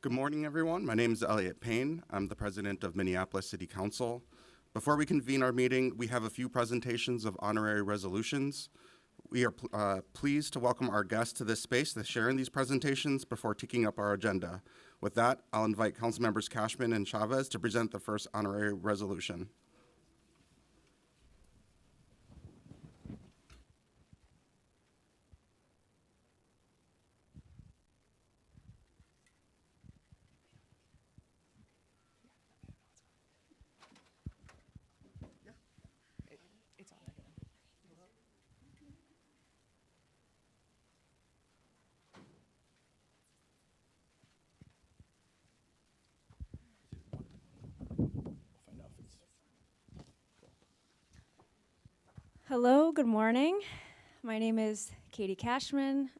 Good morning, everyone. My name is Elliot Payne. I'm the president of Minneapolis City Council. Before we convene our meeting, we have a few presentations of honorary resolutions. We are pleased to welcome our guests to this space to share in these presentations before taking up our agenda. With that, I'll invite Council Members Cashman and Chavez to present the first honorary resolution. Hello, good morning. My name is Katie Cashman,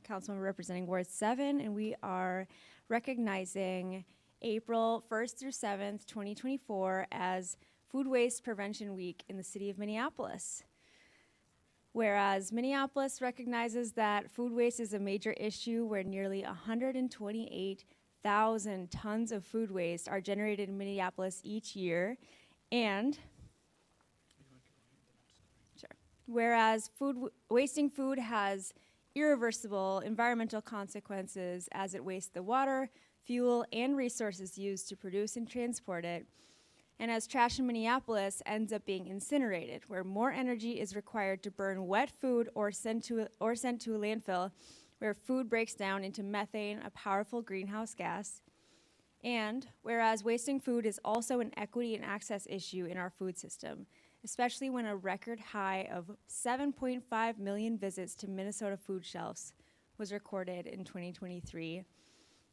Councilmember representing Ward 7, and we are recognizing April 1st through 7th, 2024 as Food Waste Prevention Week in the city of Minneapolis. Whereas Minneapolis recognizes that food waste is a major issue where nearly 128,000 tons of food waste are generated in Minneapolis each year, and whereas wasting food has irreversible environmental consequences as it wastes the water, fuel, and resources used to produce and transport it, and as trash in Minneapolis ends up being incinerated, where more energy is required to burn wet food or sent to a landfill, where food breaks down into methane, a powerful greenhouse gas. And whereas wasting food is also an equity and access issue in our food system, especially when a record high of 7.5 million visits to Minnesota food shelves was recorded in 2023.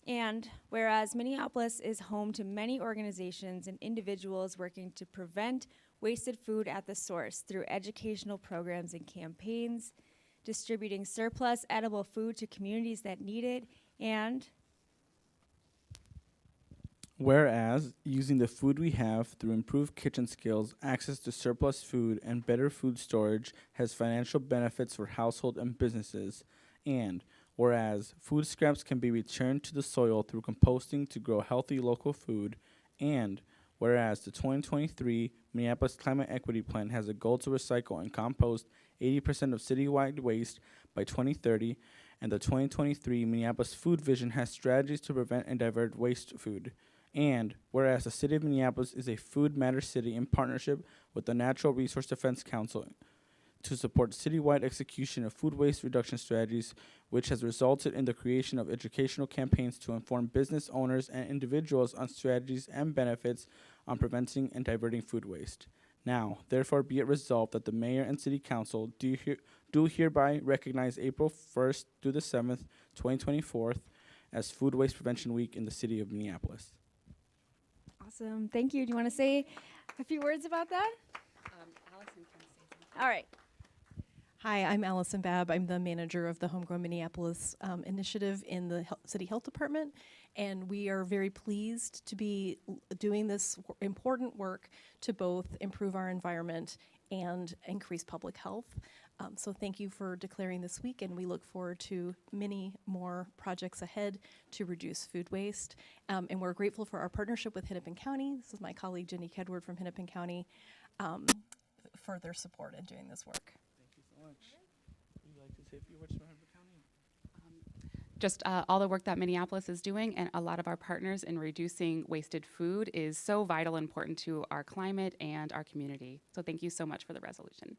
And whereas Minneapolis is home to many organizations and individuals working to prevent wasted food at the source through educational programs and campaigns, distributing surplus edible food to communities that need it, and whereas, using the food we have through improved kitchen skills, access to surplus food, and better food storage has financial benefits for households and businesses. And whereas, food scraps can be returned to the soil through composting to grow healthy local food. And whereas, the 2023 Minneapolis Climate Equity Plan has a goal to recycle and compost 80% of citywide waste by 2030, and the 2023 Minneapolis Food Vision has strategies to prevent and divert waste food. And whereas the City of Minneapolis is a Food Matters City in partnership with the Natural Resource Defense Council to support citywide execution of food waste reduction strategies, which has resulted in the creation of educational campaigns to inform business owners and individuals on strategies and benefits on preventing and diverting food waste. Now, therefore, be it resolved that the Mayor and City Council do hereby recognize April 1st through the 7th, 2024 as Food Waste Prevention Week in the City of Minneapolis. awesome, thank you. Do you want to say a few words about that? Allison can say something. All right. Hi, I'm Allison Babb. I'm the manager of the Homegrown Minneapolis initiative in the City Health Department, and we are very pleased to be doing this important work to both improve our environment and increase public health. So thank you for declaring this week, and we look forward to many more projects ahead to reduce food waste. And we're grateful for our partnership with Hennepin County. This is my colleague Jenny Kedward from Hennepin County for their support in doing this work. Thank you so much. Would you like to say a few words from Hennepin County? Just all the work that Minneapolis is doing, and a lot of our partners in reducing wasted food is so vital and important to our climate and our community. So thank you so much for the resolution.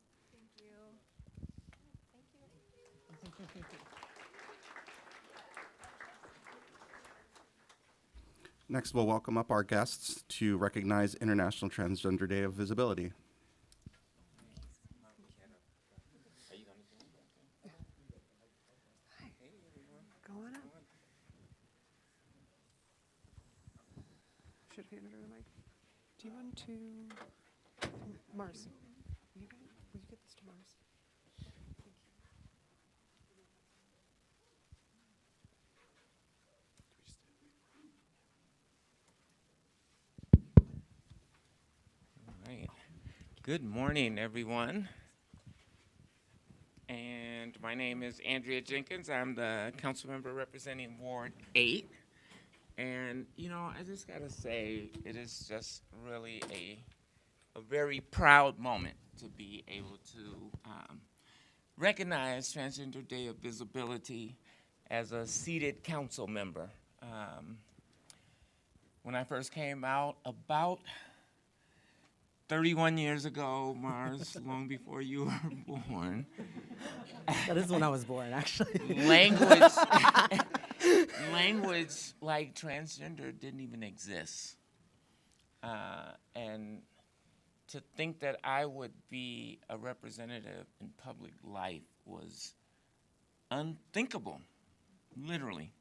Next, we'll welcome up our guests to recognize International Transgender Day of Visibility. Going up. Should have handed her the mic. Do you want to Mars? Will you get this to Mars? Good morning, everyone. And my name is Andrea Jenkins. I'm the council member representing Ward 8. And, I just got to say, it is just really a very proud moment to be able to recognize Transgender Day of Visibility as a seated council member. When I first came out about 31 years ago, Mars, long before you were born, That is when I was born, actually. language language like transgender didn't even exist. And to think that I would be a representative in public life was unthinkable, literally.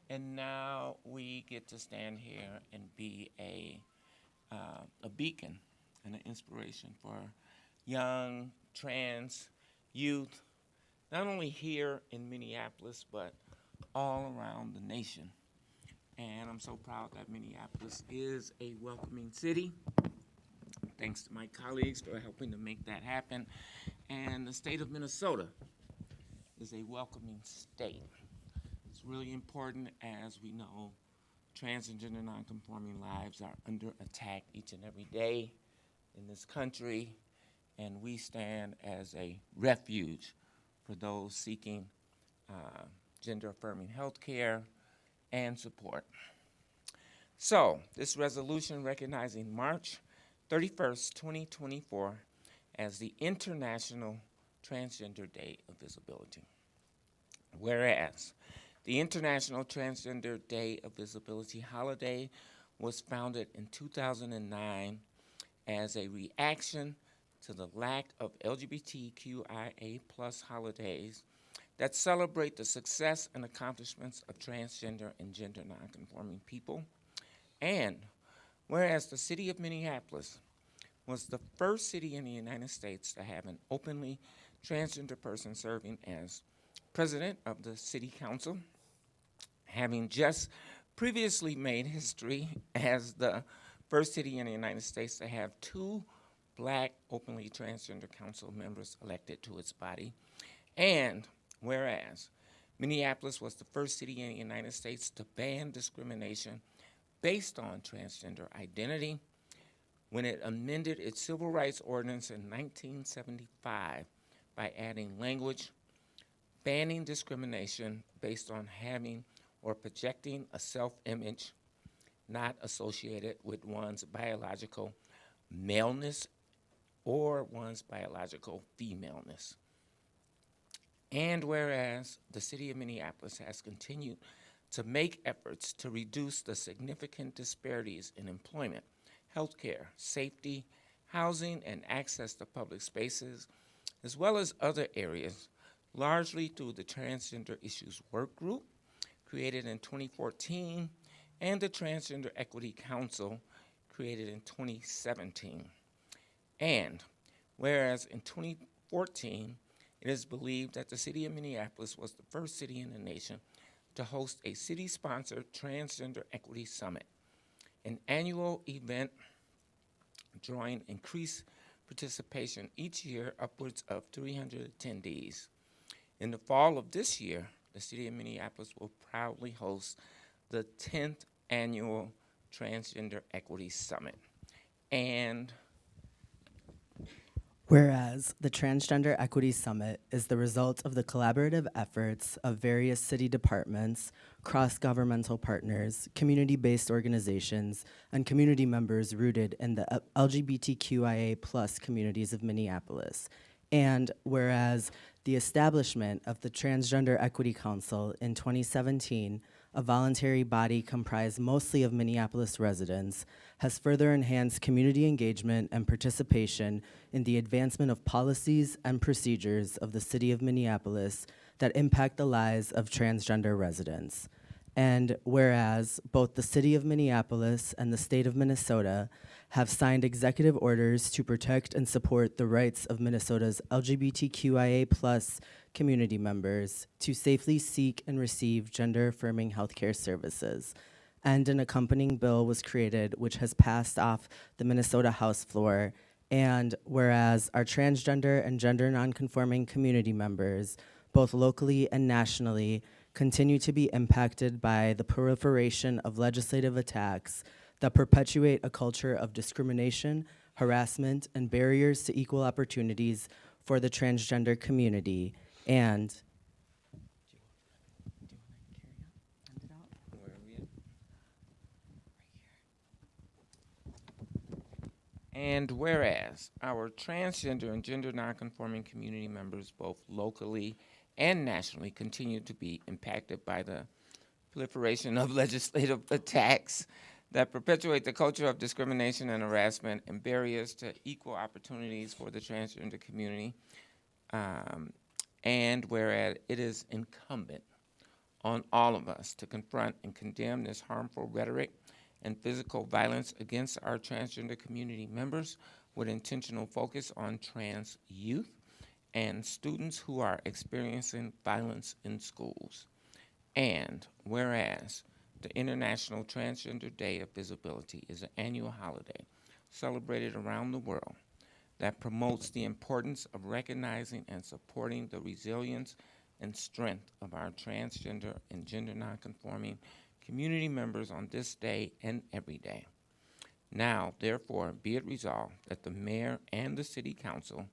And now we get to stand here and be a beacon and an inspiration for young trans youth, not only here in Minneapolis, but all around the nation. And I'm so proud that Minneapolis is a welcoming city. Thanks to my colleagues for helping to make that happen. And the state of Minnesota is a welcoming state. It's really important, as we know, transgender nonconforming lives are under attack each and every day in this country, and we stand as a refuge for those seeking gender-affirming health care and support. So, this resolution recognizing March 31st, 2024 as the International Transgender Day of Visibility. Whereas the International Transgender Day of Visibility holiday was founded in 2009 as a reaction to the lack of LGBTQIA+ holidays that celebrate the success and accomplishments of transgender and gender nonconforming people. And whereas the city of Minneapolis was the first city in the United States to have an openly transgender person serving as president of the city council, having just previously made history as the first city in the United States to have 2 Black openly transgender council members elected to its body, and whereas Minneapolis was the first city in the United States to ban discrimination based on transgender identity when it amended its civil rights ordinance in 1975 by adding language banning discrimination based on having or projecting a self-image not associated with one's biological maleness or one's biological femaleness. And whereas the city of Minneapolis has continued to make efforts to reduce the significant disparities in employment, healthcare, safety, housing, and access to public spaces, as well as other areas, largely through the Transgender Issues Work Group, created in 2014, and the Transgender Equity Council, created in 2017. And whereas in 2014, it is believed that the city of Minneapolis was the first city in the nation to host a city-sponsored Transgender Equity Summit, an annual event drawing increased participation each year, upwards of 300 attendees. In the fall of this year, the city of Minneapolis will proudly host the 10th annual Transgender Equity Summit. And Whereas the Transgender Equity Summit is the result of the collaborative efforts of various city departments, cross-governmental partners, community-based organizations, and community members rooted in the LGBTQIA+ communities of Minneapolis. And whereas the establishment of the Transgender Equity Council in 2017, a voluntary body comprised mostly of Minneapolis residents, has further enhanced community engagement and participation in the advancement of policies and procedures of the city of Minneapolis that impact the lives of transgender residents. And whereas both the city of Minneapolis and the state of Minnesota have signed executive orders to protect and support the rights of Minnesota's LGBTQIA+ community members to safely seek and receive gender-affirming healthcare services. And an accompanying bill was created which has passed off the Minnesota House floor. And whereas our transgender and gender nonconforming community members, both locally and nationally, continue to be impacted by the proliferation of legislative attacks that perpetuate a culture of discrimination, harassment, and barriers to equal opportunities for the transgender community. And Where are we at? And whereas our transgender and gender nonconforming community members, both locally and nationally, continue to be impacted by the proliferation of legislative attacks that perpetuate the culture of discrimination and harassment and barriers to equal opportunities for the transgender community. And whereas it is incumbent on all of us to confront and condemn this harmful rhetoric and physical violence against our transgender community members with intentional focus on trans youth and students who are experiencing violence in schools. And whereas the International Transgender Day of Visibility is an annual holiday celebrated around the world that promotes the importance of recognizing and supporting the resilience and strength of our transgender and gender nonconforming community members on this day and every day. Now, therefore, be it resolved that the mayor and the city council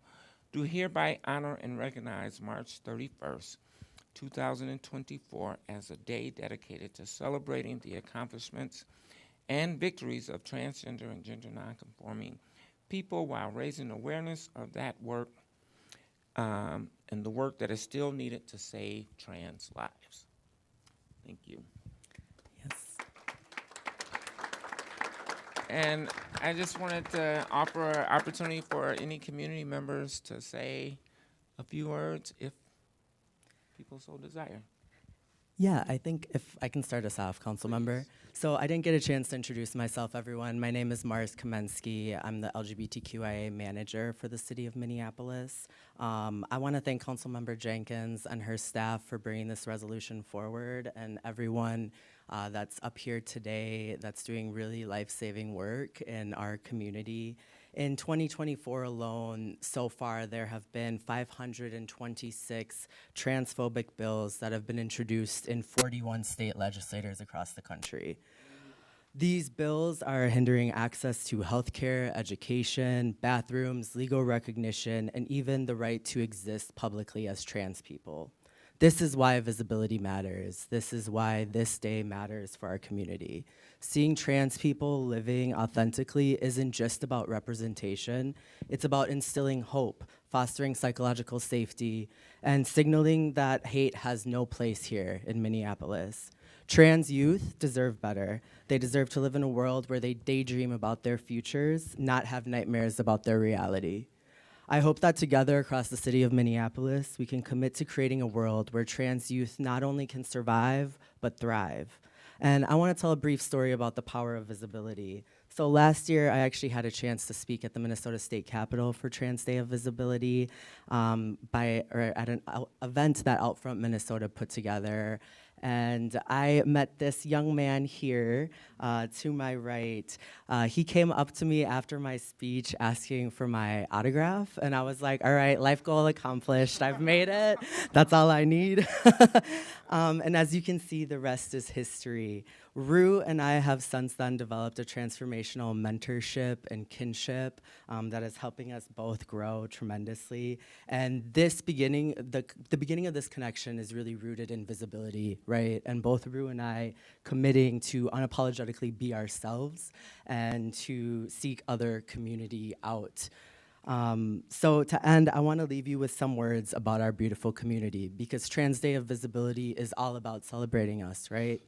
do hereby honor and recognize March 31st, 2024 as a day dedicated to celebrating the accomplishments and victories of transgender and gender nonconforming people while raising awareness of that work and the work that is still needed to save trans lives. Thank you. yes. And I just wanted to offer an opportunity for any community members to say a few words if people so desire. Yeah, I think if I can start us off, council member. So I didn't get a chance to introduce myself, everyone. My name is Mars Kamensky. I'm the LGBTQIA manager for the city of Minneapolis. I want to thank council member Jenkins and her staff for bringing this resolution forward, and everyone that's up here today that's doing really life-saving work in our community. In 2024 alone, so far, there have been 526 transphobic bills that have been introduced in 41 state legislators across the country. These bills are hindering access to healthcare, education, bathrooms, legal recognition, and even the right to exist publicly as trans people. This is why visibility matters. This is why this day matters for our community. Seeing trans people living authentically isn't just about representation. It's about instilling hope, fostering psychological safety, and signaling that hate has no place here in Minneapolis. Trans youth deserve better. They deserve to live in a world where they daydream about their futures, not have nightmares about their reality. I hope that together across the city of Minneapolis, we can commit to creating a world where trans youth not only can survive, but thrive. And I want to tell a brief story about the power of visibility. So last year, I actually had a chance to speak at the Minnesota State Capitol for Trans Day of Visibility at an event that Outfront Minnesota put together. And I met this young man here to my right. He came up to me after my speech asking for my autograph. And I was like, all right, life goal accomplished. I've made it. That's all I need. And as you can see, the rest is history. Rue and I have since then developed a transformational mentorship and kinship that is helping us both grow tremendously. And this beginning, the beginning of this connection is really rooted in visibility, right? And both Rue and I committing to unapologetically be ourselves and to seek other community out. So to end, I want to leave you with some words about our beautiful community, because Trans Day of Visibility is all about celebrating us, right?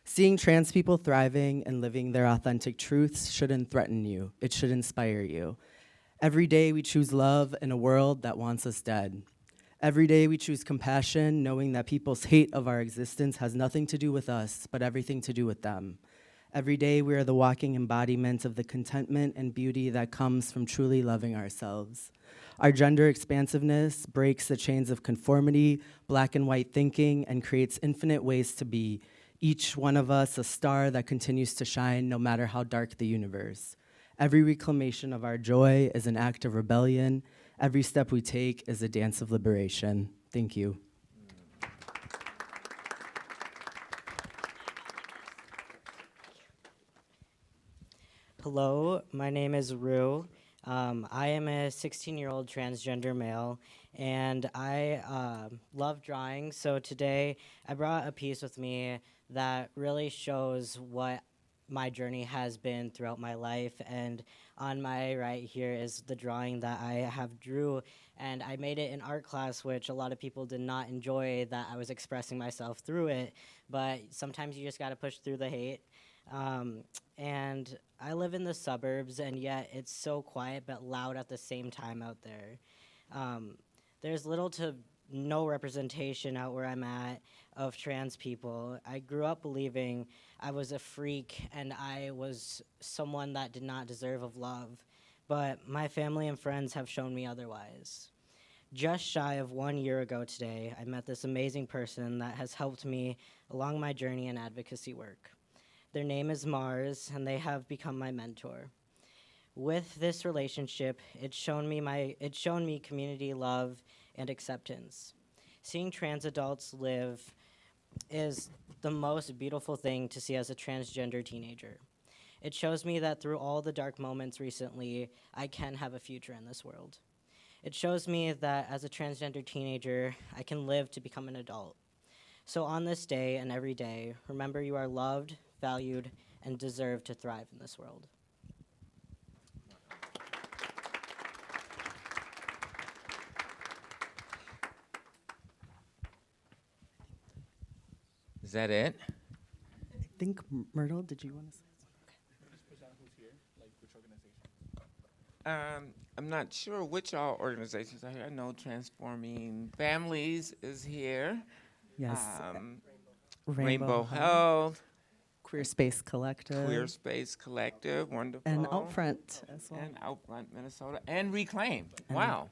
Seeing trans people thriving and living their authentic truths shouldn't threaten you. It should inspire you. Every day we choose love in a world that wants us dead. Every day we choose compassion, knowing that people's hate of our existence has nothing to do with us, but everything to do with them. Every day we are the walking embodiment of the contentment and beauty that comes from truly loving ourselves. Our gender expansiveness breaks the chains of conformity, black and white thinking, and creates infinite ways to be, each one of us a star that continues to shine no matter how dark the universe. Every reclamation of our joy is an act of rebellion. Every step we take is a dance of liberation. Thank you. Hello, my name is Rue. I am a 16-year-old transgender male, and I love drawing. So today I brought a piece with me that really shows what my journey has been throughout my life. And on my right here is the drawing that I have drew, and I made it in art class, which a lot of people did not enjoy that I was expressing myself through it. But sometimes you just got to push through the hate. And I live in the suburbs, and yet it's so quiet but loud at the same time out there. There's little to no representation out where I'm at of trans people. I grew up believing I was a freak and I was someone that did not deserve of love, but my family and friends have shown me otherwise. Just shy of 1 year ago today, I met this amazing person that has helped me along my journey in advocacy work. Their name is Mars, and they have become my mentor. With this relationship, it's shown me community love and acceptance. Seeing trans adults live is the most beautiful thing to see as a transgender teenager. It shows me that through all the dark moments recently, I can have a future in this world. It shows me that as a transgender teenager, I can live to become an adult. So on this day and every day, remember you are loved, valued, and deserve to thrive in this world. Is that it? I think Myrtle, did you want to say I'm not sure which all organizations are here. I know Transforming Families is here. Yes. Rainbow Health, Queer Space Collective, Queer Space Collective, wonderful. and Outfront as well. And Outfront Minnesota, and Reclaim. Wow.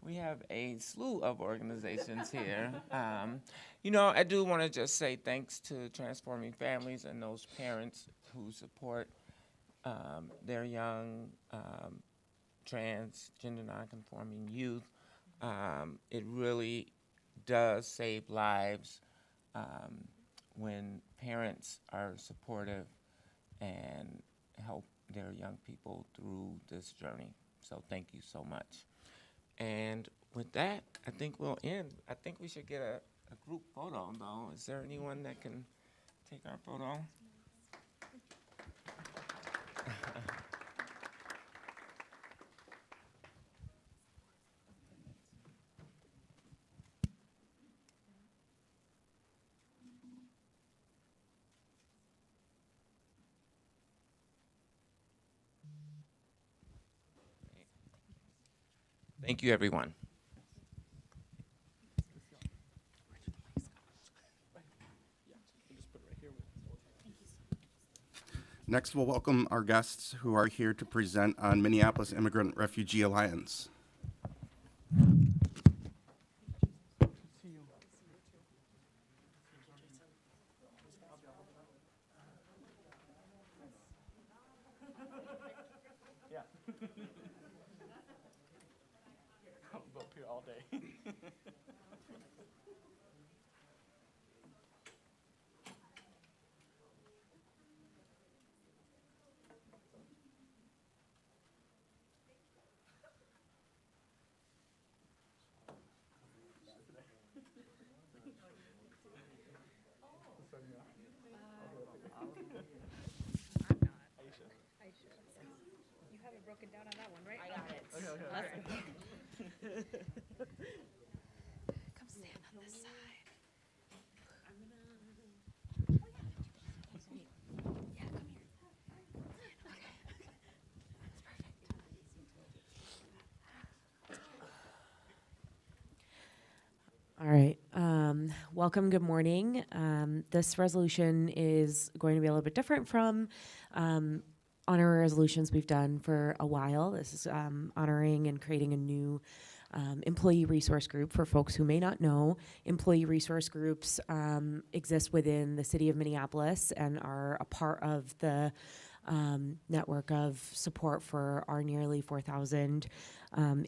We have a slew of organizations here. I do want to just say thanks to Transforming Families and those parents who support their young trans, gender nonconforming youth. It really does save lives when parents are supportive and help their young people through this journey. So thank you so much. And with that, I think we'll end. I think we should get a group photo, though. Is there anyone that can take our photo? Thank you, everyone. Next, we'll welcome our guests who are here to present on Minneapolis Immigrant Refugee Alliance. All day. You have it broken down on that one, right? I got it. Okay. Come stand on this side. All right. Welcome. Good morning. This resolution is going to be a little bit different from honorary resolutions we've done for a while. This is honoring and creating a new employee resource group. For folks who may not know, employee resource groups exist within the city of Minneapolis and are a part of the network of support for our nearly 4,000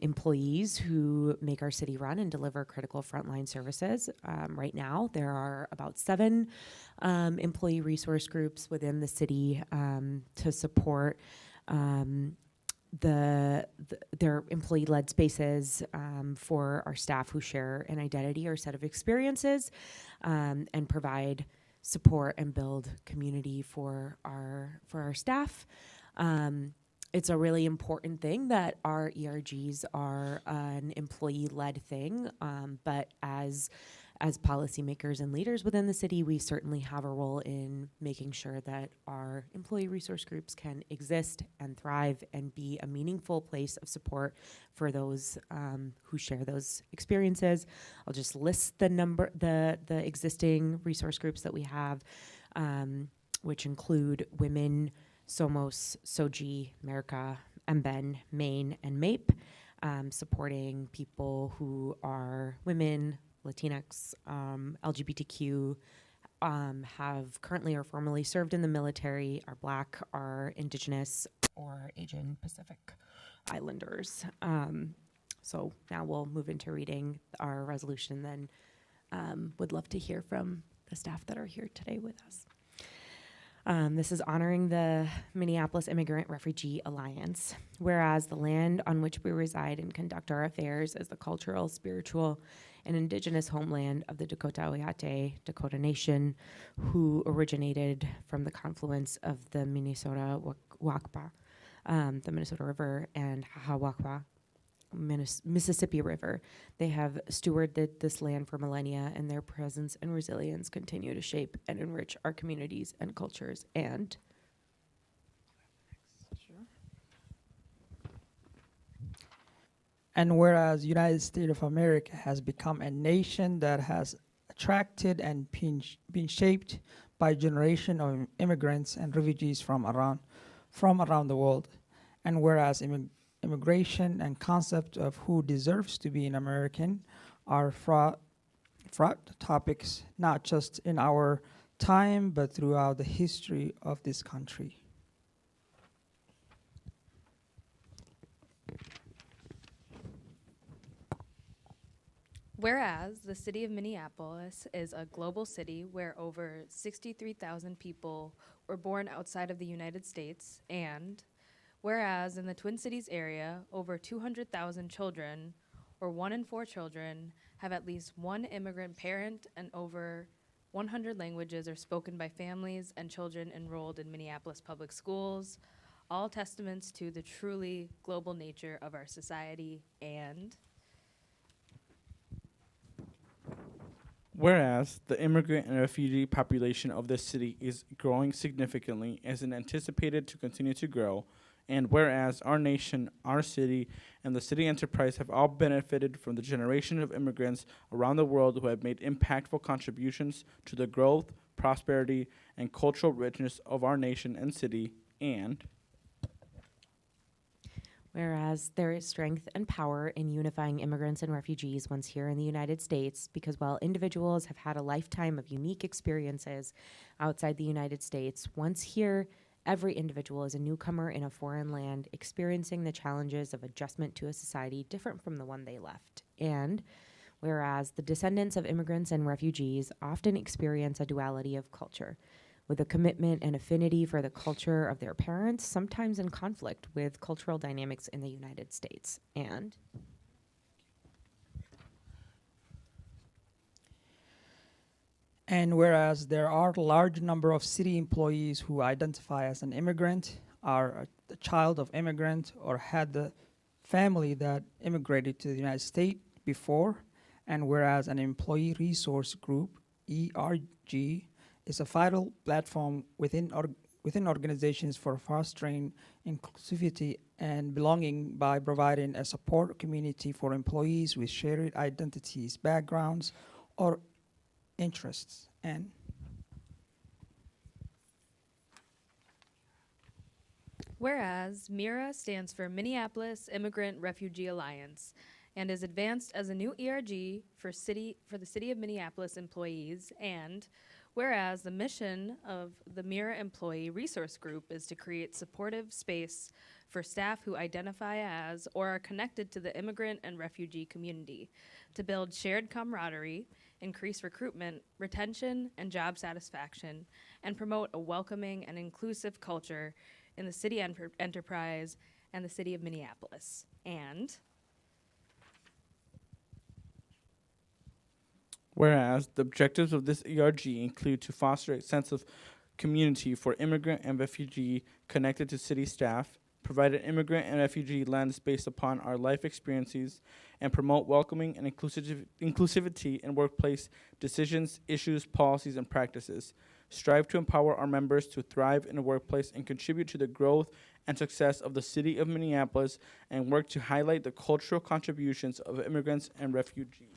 employees who make our city run and deliver critical frontline services. Right now, there are about 7 employee resource groups within the city to support their employee-led spaces for our staff who share an identity or set of experiences, and provide support and build community for our staff. It's a really important thing that our ERGs are an employee-led thing, but as policymakers and leaders within the city, we certainly have a role in making sure that our employee resource groups can exist and thrive and be a meaningful place of support for those who share those experiences. I'll just list the existing resource groups that we have, which include Women, Somos, Soji, America, MBEN, Maine, and MAPE, supporting people who are women, Latinx, LGBTQ, have currently or formerly served in the military, are Black, are Indigenous, or Asian Pacific Islanders. So now we'll move into reading our resolution, then would love to hear from the staff that are here today with us. This is honoring the Minneapolis Immigrant Refugee Alliance. Whereas the land on which we reside and conduct our affairs is the cultural, spiritual, and indigenous homeland of the Dakota Oyate Dakota Nation, who originated from the confluence of the Minnesota Wakpa, the Minnesota River, and Hahawakwa, Mississippi River. They have stewarded this land for millennia, and their presence and resilience continue to shape and enrich our communities and cultures. And And whereas United States of America has become a nation that has attracted and been shaped by a generation of immigrants and refugees from around the world, and whereas immigration and concept of who deserves to be an American are fraught topics, not just in our time, but throughout the history of this country. Whereas the city of Minneapolis is a global city where over 63,000 people were born outside of the United States, and whereas in the Twin Cities area, over 200,000 children, or 1 in 4 children, have at least one immigrant parent, and over 100 languages are spoken by families and children enrolled in Minneapolis public schools, all testaments to the truly global nature of our society. And whereas the immigrant and refugee population of this city is growing significantly and is anticipated to continue to grow, and whereas our nation, our city, and the city enterprise have all benefited from the generation of immigrants around the world who have made impactful contributions to the growth, prosperity, and cultural richness of our nation and city, and whereas there is strength and power in unifying immigrants and refugees once here in the United States, because while individuals have had a lifetime of unique experiences outside the United States, once here, every individual is a newcomer in a foreign land, experiencing the challenges of adjustment to a society different from the one they left. And whereas the descendants of immigrants and refugees often experience a duality of culture, with a commitment and affinity for the culture of their parents, sometimes in conflict with cultural dynamics in the United States. And whereas there are a large number of city employees who identify as an immigrant, are the child of immigrant, or had the family that immigrated to the United States before, and whereas an employee resource group, ERG, is a vital platform within organizations for fostering inclusivity and belonging by providing a support community for employees with shared identities, backgrounds, or interests. And whereas MIRA stands for Minneapolis Immigrant Refugee Alliance and is advanced as a new ERG for the City of Minneapolis employees, and whereas the mission of the MIRA Employee Resource Group is to create supportive space for staff who identify as or are connected to the immigrant and refugee community, to build shared camaraderie, increase recruitment, retention, and job satisfaction, and promote a welcoming and inclusive culture in the city enterprise and the city of Minneapolis. And whereas the objectives of this ERG include to foster a sense of community for immigrant and refugee connected to city staff, provide an immigrant and refugee lens based upon our life experiences, and promote welcoming and inclusivity in workplace decisions, issues, policies, and practices. Strive to empower our members to thrive in the workplace and contribute to the growth and success of the city of Minneapolis, and work to highlight the cultural contributions of immigrants and refugees.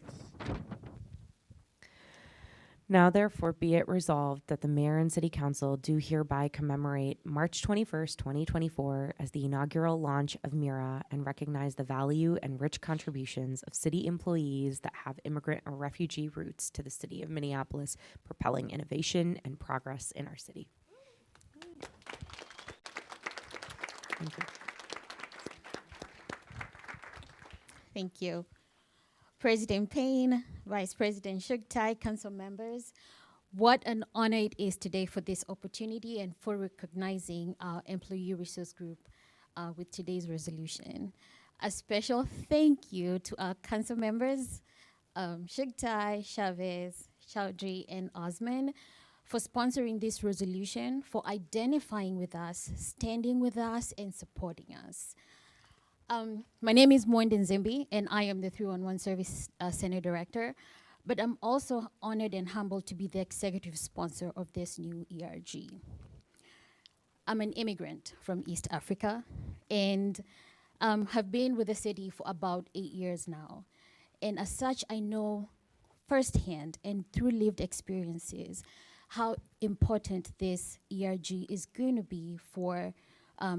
Now therefore be it resolved that the mayor and city council do hereby commemorate March 21st, 2024 as the inaugural launch of MIRA and recognize the value and rich contributions of city employees that have immigrant or refugee roots to the city of Minneapolis, propelling innovation and progress in our city. Thank you. Thank you. President Payne, Vice President Shugtai, council members, what an honor it is today for this opportunity and for recognizing our employee resource group with today's resolution. A special thank you to our council members, Shugtai, Chavez, Chaudhry, and Osman, for sponsoring this resolution, for identifying with us, standing with us, and supporting us. My name is Mwende Nzimbi, and I am the 311 Service Center Director, but I'm also honored and humbled to be the executive sponsor of this new ERG. I'm an immigrant from East Africa, and have been with the city for about 8 years now. And as such, I know firsthand and through lived experiences how important this ERG is going to be for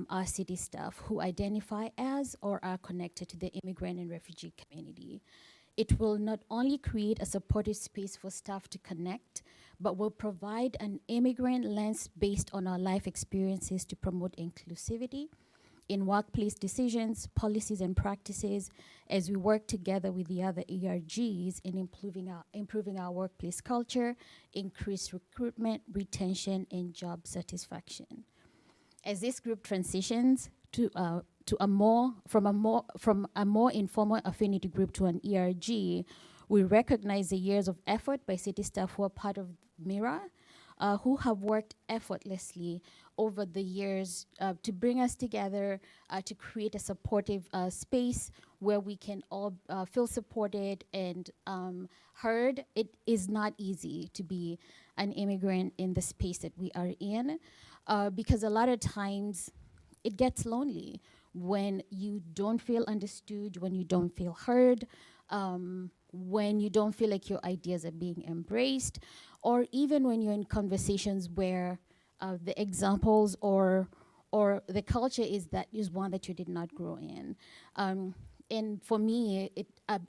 our city staff who identify as or are connected to the immigrant and refugee community. It will not only create a supportive space for staff to connect, but will provide an immigrant lens based on our life experiences to promote inclusivity in workplace decisions, policies, and practices as we work together with the other ERGs in improving our workplace culture, increase recruitment, retention, and job satisfaction. As this group transitions from a more informal affinity group to an ERG, we recognize the years of effort by city staff who are part of MIRA, who have worked effortlessly over the years to bring us together, to create a supportive space where we can all feel supported and heard. It is not easy to be an immigrant in the space that we are in, because a lot of times it gets lonely when you don't feel understood, when you don't feel heard, when you don't feel like your ideas are being embraced, or even when you're in conversations where the examples or the culture is one that you did not grow in. And for me,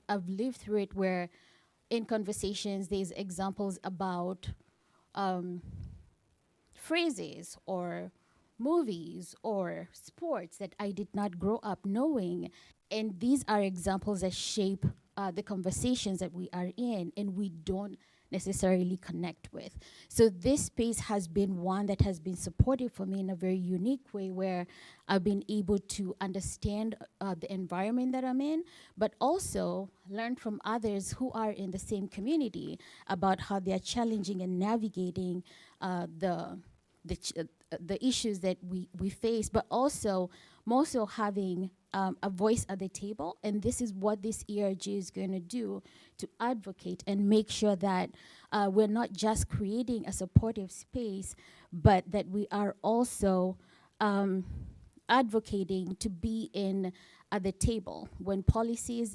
I've lived through it where in conversations there's examples about phrases or movies or sports that I did not grow up knowing. And these are examples that shape the conversations that we are in and we don't necessarily connect with. So this space has been one that has been supportive for me in a very unique way where I've been able to understand the environment that I'm in, but also learn from others who are in the same community about how they are challenging and navigating the issues that we face, but also more so having a voice at the table. And this is what this ERG is going to do, to advocate and make sure that we're not just creating a supportive space, but that we are also advocating to be at the table when policy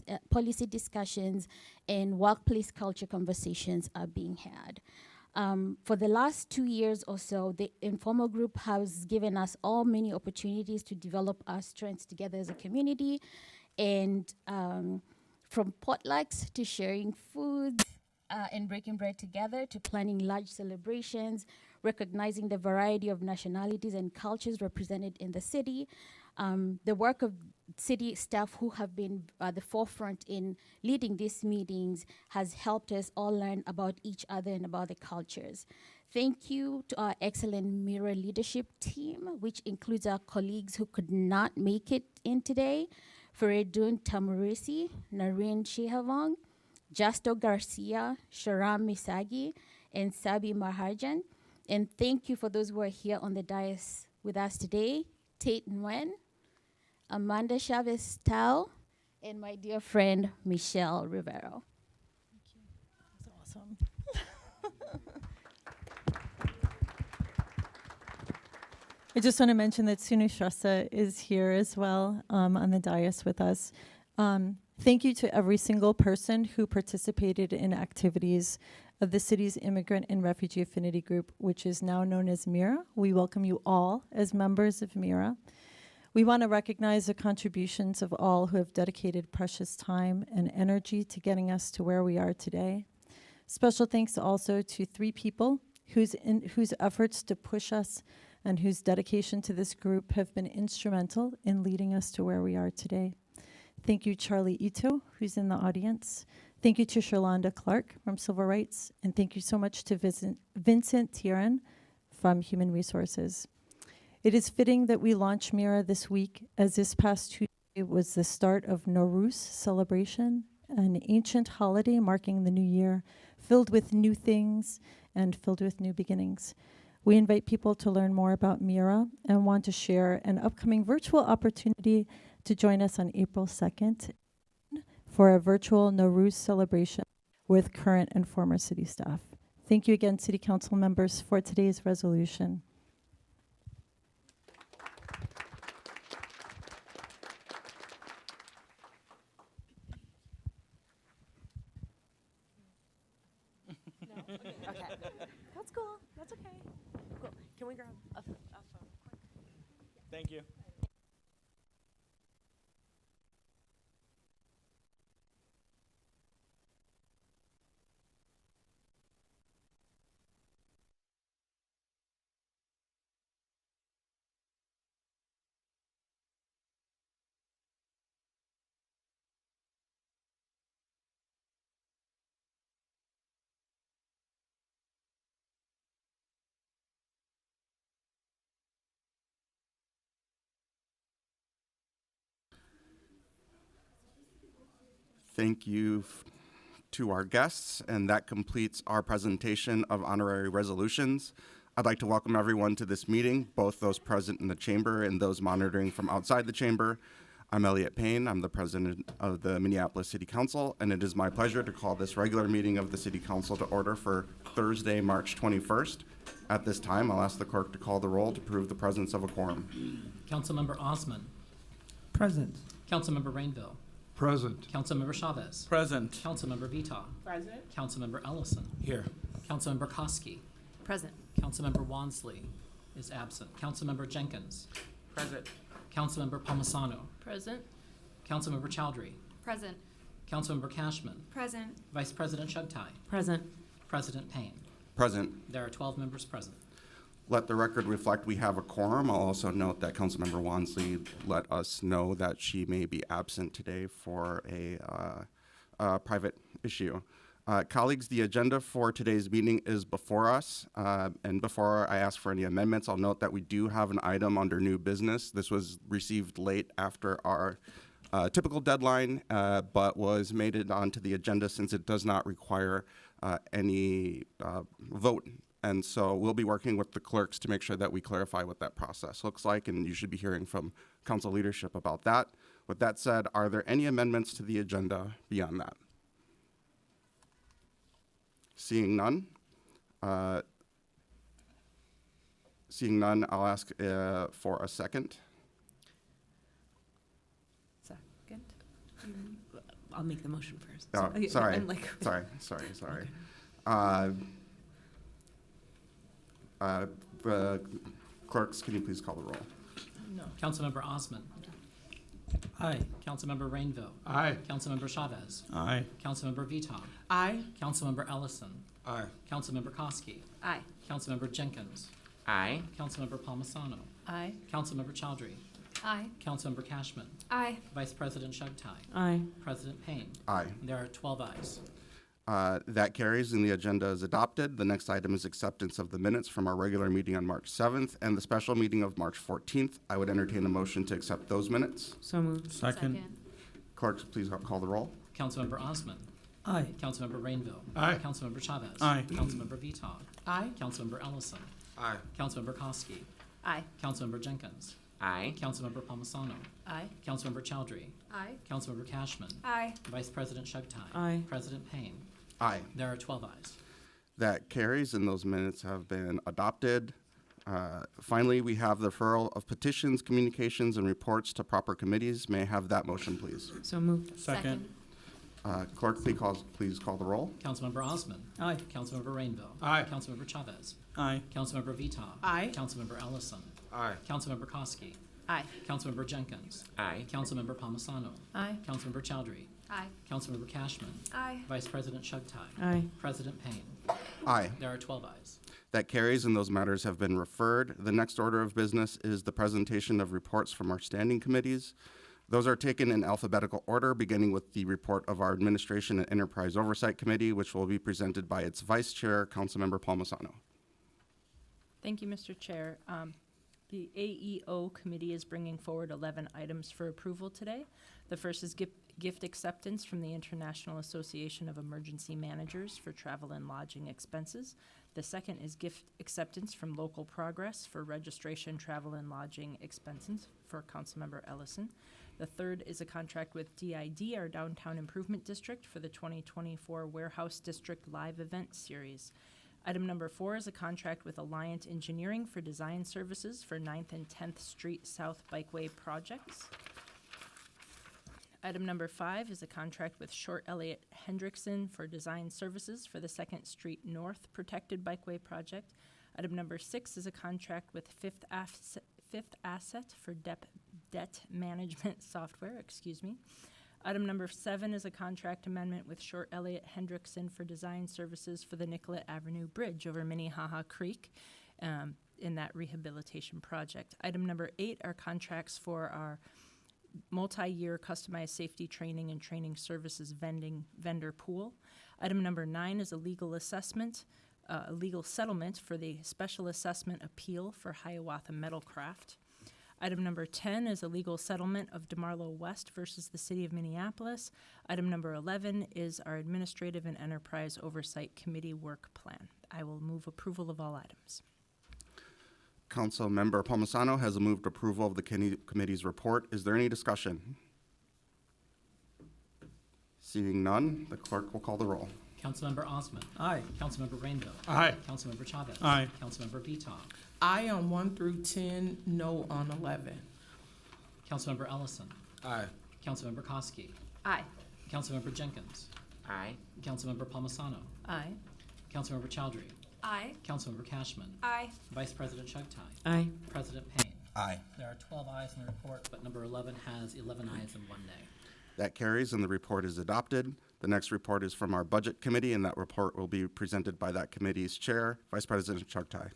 discussions and workplace culture conversations are being had. For the last 2 years or so, the informal group has given us all many opportunities to develop our strengths together as a community. And from potlucks to sharing foods and breaking bread together to planning large celebrations, recognizing the variety of nationalities and cultures represented in the city. The work of city staff who have been at the forefront in leading these meetings has helped us all learn about each other and about the cultures. Thank you to our excellent Mira leadership team, which includes our colleagues who could not make it in today: Feredun Tamurisi, Nareen Shihavong, Justo Garcia, Sharam Misagi, and Sabi Mahajan. And thank you for those who are here on the dais with us today: Tate Nguyen, Amanda Chavez Tao, and my dear friend Michelle Rivero. That's awesome. I just want to mention that Sunu Shrestha is here as well on the dais with us. Thank you to every single person who participated in activities of the city's Immigrant and Refugee Affinity Group, which is now known as MIRA. We welcome you all as members of MIRA. We want to recognize the contributions of all who have dedicated precious time and energy to getting us to where we are today. Special thanks also to 3 people whose efforts to push us and whose dedication to this group have been instrumental in leading us to where we are today. Thank you, Charlie Ito, who's in the audience. Thank you to Sherlonda Clark from Civil Rights, and thank you so much to Vincent Tieran from Human Resources. It is fitting that we launch MIRA this week, as this past Tuesday was the start of Nowruz celebration, an ancient holiday marking the new year, filled with new things and filled with new beginnings. We invite people to learn more about MIRA and want to share an upcoming virtual opportunity to join us on April 2nd for a virtual Nowruz celebration with current and former city staff. Thank you again, City Council members, for today's resolution. Okay. That's cool. That's okay. Cool. Can we grab a phone quick? Thank you. Thank you to our guests, and that completes our presentation of honorary resolutions. I'd like to welcome everyone to this meeting, both those present in the chamber and those monitoring from outside the chamber. I'm Elliot Payne. I'm the president of the Minneapolis City Council, and it is my pleasure to call this regular meeting of the City Council to order for Thursday, March 21st. At this time, I'll ask the clerk to call the roll to prove the presence of a quorum. Councilmember Osman. Present. Councilmember Rainville. Present. Councilmember Chavez. Present. Councilmember Vita. President. Councilmember Ellison. Here. Councilmember Koski. Present. Councilmember Wansley is absent. Councilmember Jenkins. Present. Councilmember Palmisano. Present. Councilmember Chowdhury. Present. Councilmember Cashman. Present. Vice President Shugtai. Present. President Payne. Present. There are 12 members present. Let the record reflect we have a quorum. I'll also note that Councilmember Wansley let us know that she may be absent today for a private issue. Colleagues, the agenda for today's meeting is before us. And before I ask for any amendments, I'll note that we do have an item under new business. This was received late after our typical deadline, but was made it onto the agenda since it does not require any vote. And so we'll be working with the clerks to make sure that we clarify what that process looks like, and you should be hearing from council leadership about that. With that said, are there any amendments to the agenda beyond that? Seeing none, I'll ask for a second. Second. I'll make the motion first. Oh, So- sorry, I'm like- sorry. Clerks, can you please call the roll? No. Councilmember Osman. Aye. Councilmember Rainville. Aye. Councilmember Chavez. Aye. Councilmember Vita. Aye. Councilmember Ellison. Aye. Councilmember Koski. Aye. Councilmember Jenkins. Aye. Councilmember Palmisano. Aye. Councilmember Chowdhury. Aye. Councilmember Cashman. Aye. Vice President Shugtai. Aye. President Payne. Aye. There are 12 ayes. That carries and the agenda is adopted. The next item is acceptance of the minutes from our regular meeting on March 7th and the special meeting of March 14th. I would entertain a motion to accept those minutes. So moved. Second. Clerk, please call the roll. Councilmember Osman. Aye. Councilmember Rainville. Aye. Councilmember Chavez. Aye. Councilmember Vitaw. Aye. Councilmember Ellison. Aye. Councilmember Koski. Aye. Councilmember Jenkins. Aye. Councilmember Palmisano. Aye. Councilmember Chowdhury. Aye. Councilmember Cashman. Aye. Vice President Shugtai. Aye. President Payne. Aye. There are 12 ayes. That carries and those minutes have been adopted. Finally, we have the referral of petitions, communications, and reports to proper committees. May I have that motion, please? So moved. Second. Clerk, please call the roll. Councilmember Osman. Aye. Councilmember Rainville. Aye. Councilmember Chavez. Aye. Councilmember Vitaw. Aye. Councilmember Ellison. Aye. Councilmember Koski. Aye. Councilmember Jenkins. Aye. Councilmember Palmisano. Aye. Councilmember Chowdhury. Aye. Councilmember Cashman. Aye. Vice President Shugtai. Aye. President Payne. Aye. There are 12 ayes. That carries and those matters have been referred. The next order of business is the presentation of reports from our standing committees. Those are taken in alphabetical order, beginning with the report of our Administration and Enterprise Oversight Committee, which will be presented by its Vice Chair, Councilmember Palmisano. Thank you, Mr. Chair. The AEO Committee is bringing forward 11 items for approval today. The first is gift acceptance from the International Association of Emergency Managers for travel and lodging expenses. The second is gift acceptance from Local Progress for registration, travel, and lodging expenses for Councilmember Ellison. The third is a contract with DID, our Downtown Improvement District, for the 2024 Warehouse District Live Event Series. Item number 4 is a contract with Alliant Engineering for design services for 9th and 10th Street South Bikeway projects. Item number 5 is a contract with Short Elliott Hendrickson for design services for the 2nd Street North Protected Bikeway project. Item number 6 is a contract with Fifth Asset for debt management software, Item number 7 is a contract amendment with Short Elliott Hendrickson for design services for the Nicollet Avenue Bridge over Minnehaha Creek in that rehabilitation project. Item number 8 are contracts for our multi-year customized safety training and training services vendor pool. Item number 9 is a legal settlement for the special assessment appeal for Hiawatha Metalcraft. Item number 10 is a legal settlement of DeMarlo West versus the City of Minneapolis. Item number 11 is our Administrative and Enterprise Oversight Committee work plan. I will move approval of all items. Councilmember Palmisano has moved approval of the committee's report. Is there any discussion? Seeing none, the clerk will call the roll. Councilmember Osman. Aye. Councilmember Rainville. Aye. Councilmember Chavez. Aye. Councilmember Vitaw. Aye on 1 through 10, no on 11. Councilmember Ellison. Aye. Councilmember Koski. Aye. Councilmember Jenkins. Aye. Councilmember Palmisano. Aye. Councilmember Chowdhury. Aye. Councilmember Cashman. Aye. Vice President Shugtai. Aye. President Payne. Aye. There are 12 ayes in the report, but number 11 has 11 ayes and 1 nay. That carries and the report is adopted. The next report is from our Budget Committee, and that report will be presented by that committee's chair, Vice President Shugtai.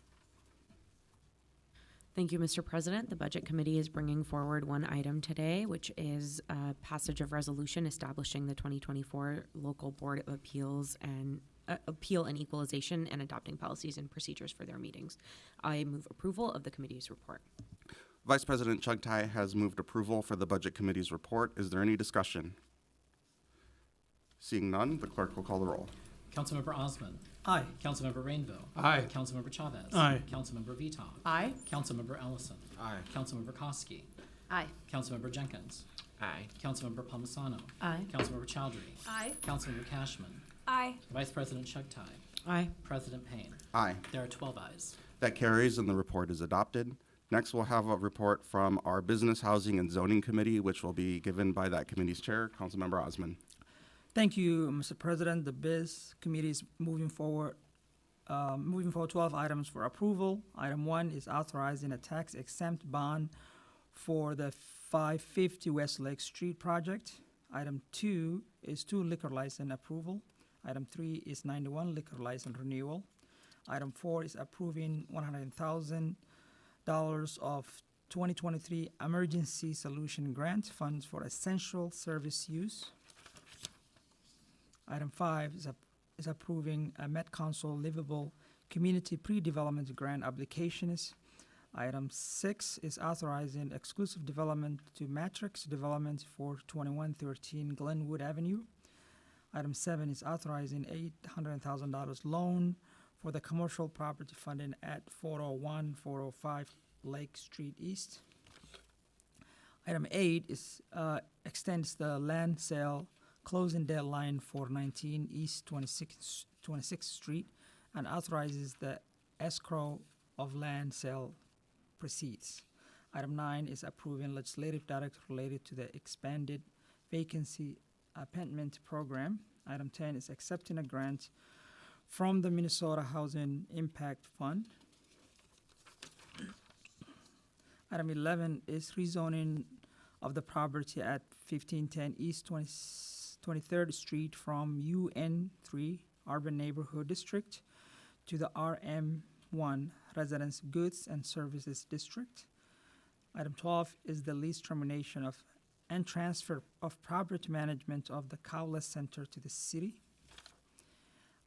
Thank you, Mr. President. The Budget Committee is bringing forward one item today, which is passage of resolution establishing the 2024 Local Board of Appeals and Appeal and Equalization and adopting policies and procedures for their meetings. I move approval of the committee's report. Vice President Shugtai has moved approval for the Budget Committee's report. Is there any discussion? Seeing none, the clerk will call the roll. Councilmember Osman. Aye. Councilmember Rainville. Aye. Councilmember Chavez. Aye. Councilmember Vitaw. Aye. Councilmember Ellison. Aye. Councilmember Koski. Aye. Councilmember Jenkins. Aye. Councilmember Palmisano. Aye. Councilmember Chowdhury. Aye. Councilmember Cashman. Aye. Vice President Shugtai. Aye. President Payne. Aye. There are 12 ayes. That carries and the report is adopted. Next, we'll have a report from our Business, Housing, and Zoning Committee, which will be given by that committee's chair, Councilmember Osman. Thank you, Mr. President. The Biz Committee is moving forward 12 items for approval. Item 1 is authorizing a tax-exempt bond for the 550 West Lake Street project. Item 2 is 2 liquor license approval. Item 3 is 91 liquor license renewal. Item 4 is approving $100,000 of 2023 Emergency Solution Grant funds for essential service use. Item 5 is is approving a Met Council livable community pre-development grant applications. Item 6 is authorizing exclusive development to Matrix Development for 2113 Glenwood Avenue. Item 7 is authorizing $800,000 loan for the commercial property funding at 401-405 Lake Street East. Item 8 is extends the land sale closing deadline for 19 East 26th Street and authorizes the escrow of land sale proceeds. Item 9 is approving legislative directive related to the expanded vacancy appointment program. Item 10 is accepting a grant from the Minnesota Housing Impact Fund. Item 11 is rezoning of the property at 1510 East 23rd Street from UN3 Urban Neighborhood District to the RM1 Residence Goods and Services District. Item 12 is the lease termination of and transfer of property management of the Cowless Center to the city.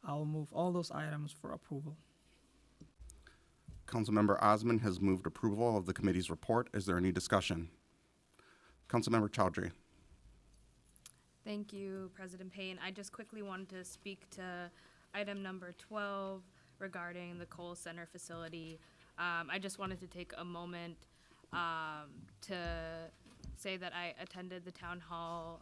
I'll move all those items for approval. Councilmember Osman has moved approval of the committee's report. Is there any discussion? Councilmember Chowdhury. Thank you, President Payne. I just quickly wanted to speak to item number 12 regarding the Kohl Center facility. I just wanted to take a moment to say that I attended the town hall.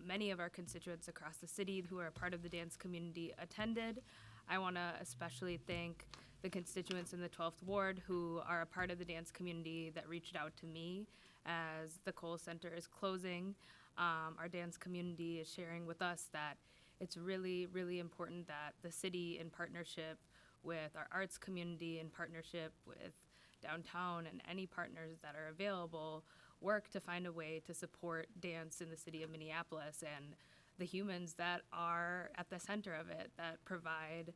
Many of our constituents across the city who are a part of the dance community attended. I want to especially thank the constituents in the 12th Ward who are a part of the dance community that reached out to me as the Kohl Center is closing. Our dance community is sharing with us that it's really, really important that the city, in partnership with our arts community, in partnership with downtown and any partners that are available, work to find a way to support dance in the city of Minneapolis and the humans that are at the center of it, that provide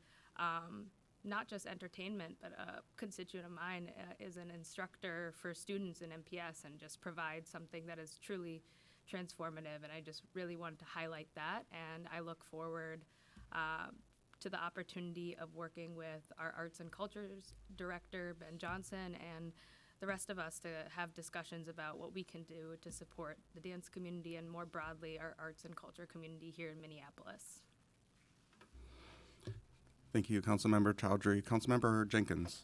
not just entertainment, but a constituent of mine is an instructor for students in MPS and just provides something that is truly transformative. And I just really wanted to highlight that. And I look forward to the opportunity of working with our Arts and Cultures Director, Ben Johnson, and the rest of us to have discussions about what we can do to support the dance community and more broadly our arts and culture community here in Minneapolis. Thank you, Councilmember Chowdhury. Councilmember Jenkins.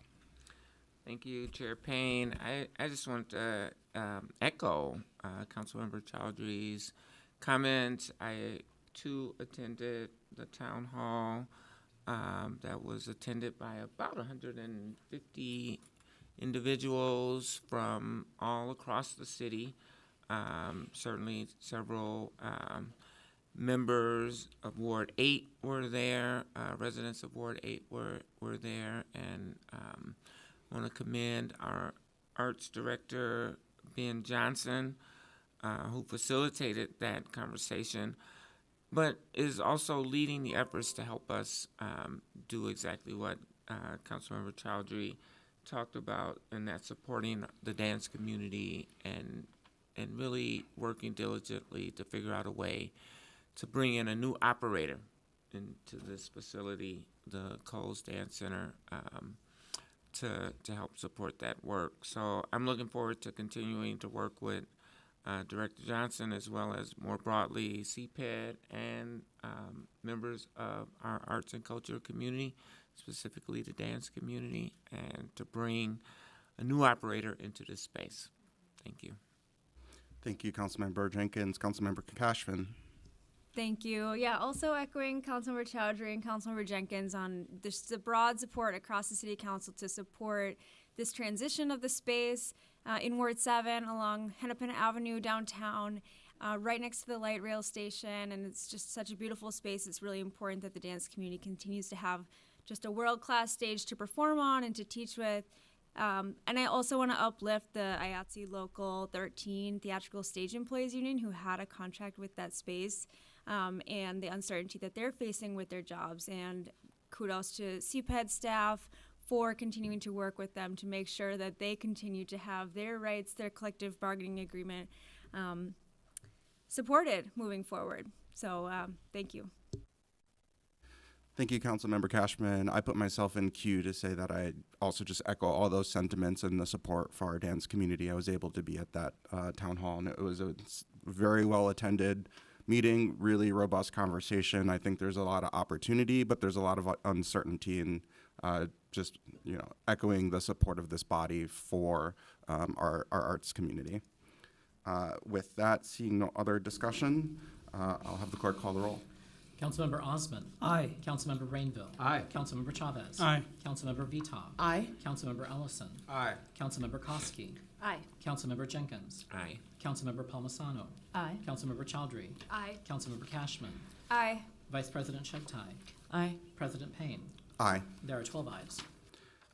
Thank you, Chair Payne. I just want to echo Councilmember Chowdhury's comments. I, too, attended the town hall that was attended by about 150 individuals from all across the city. Certainly several members of Ward 8 were there, residents of Ward 8 were there, and I want to commend our arts director, Ben Johnson, who facilitated that conversation, but is also leading the efforts to help us do exactly what Councilmember Chowdhury talked about, and that's supporting the dance community and really working diligently to figure out a way to bring in a new operator into this facility, the Kohl's Dance Center, to help support that work. So I'm looking forward to continuing to work with Director Johnson as well as more broadly CPED and members of our arts and culture community, specifically the dance community, and to bring a new operator into this space. Thank you. Thank you, Councilmember Jenkins. Councilmember Cashman. Thank you. Yeah, also echoing Councilmember Chowdhury and Councilmember Jenkins on the broad support across the City Council to support this transition of the space in Ward 7 along Hennepin Avenue downtown, right next to the light rail station. And it's just such a beautiful space. It's really important that the dance community continues to have just a world-class stage to perform on and to teach with. And I also want to uplift the IATSE Local 13 Theatrical Stage Employees Union, who had a contract with that space, and the uncertainty that they're facing with their jobs. And kudos to CPED staff for continuing to work with them to make sure that they continue to have their rights, their collective bargaining agreement supported moving forward. So thank you. Thank you, Councilmember Cashman. I put myself in queue to say that I also just echo all those sentiments and the support for our dance community. I was able to be at that town hall, and it was a very well attended meeting, really robust conversation. I think there's a lot of opportunity, but there's a lot of uncertainty, and just echoing the support of this body for our arts community. With that, seeing no other discussion, I'll have the clerk call the roll. Councilmember Osman. Aye. Councilmember Rainville. Aye. Councilmember Chavez. Aye. Councilmember Vita. Aye. Councilmember Ellison. Aye. Councilmember Koski. Aye. Councilmember Jenkins. Aye. Councilmember Palmisano. Aye. Councilmember Chowdhury. Aye. Councilmember Cashman. Aye. Vice President Shugtai. Aye. President Payne. Aye. There are 12 ayes.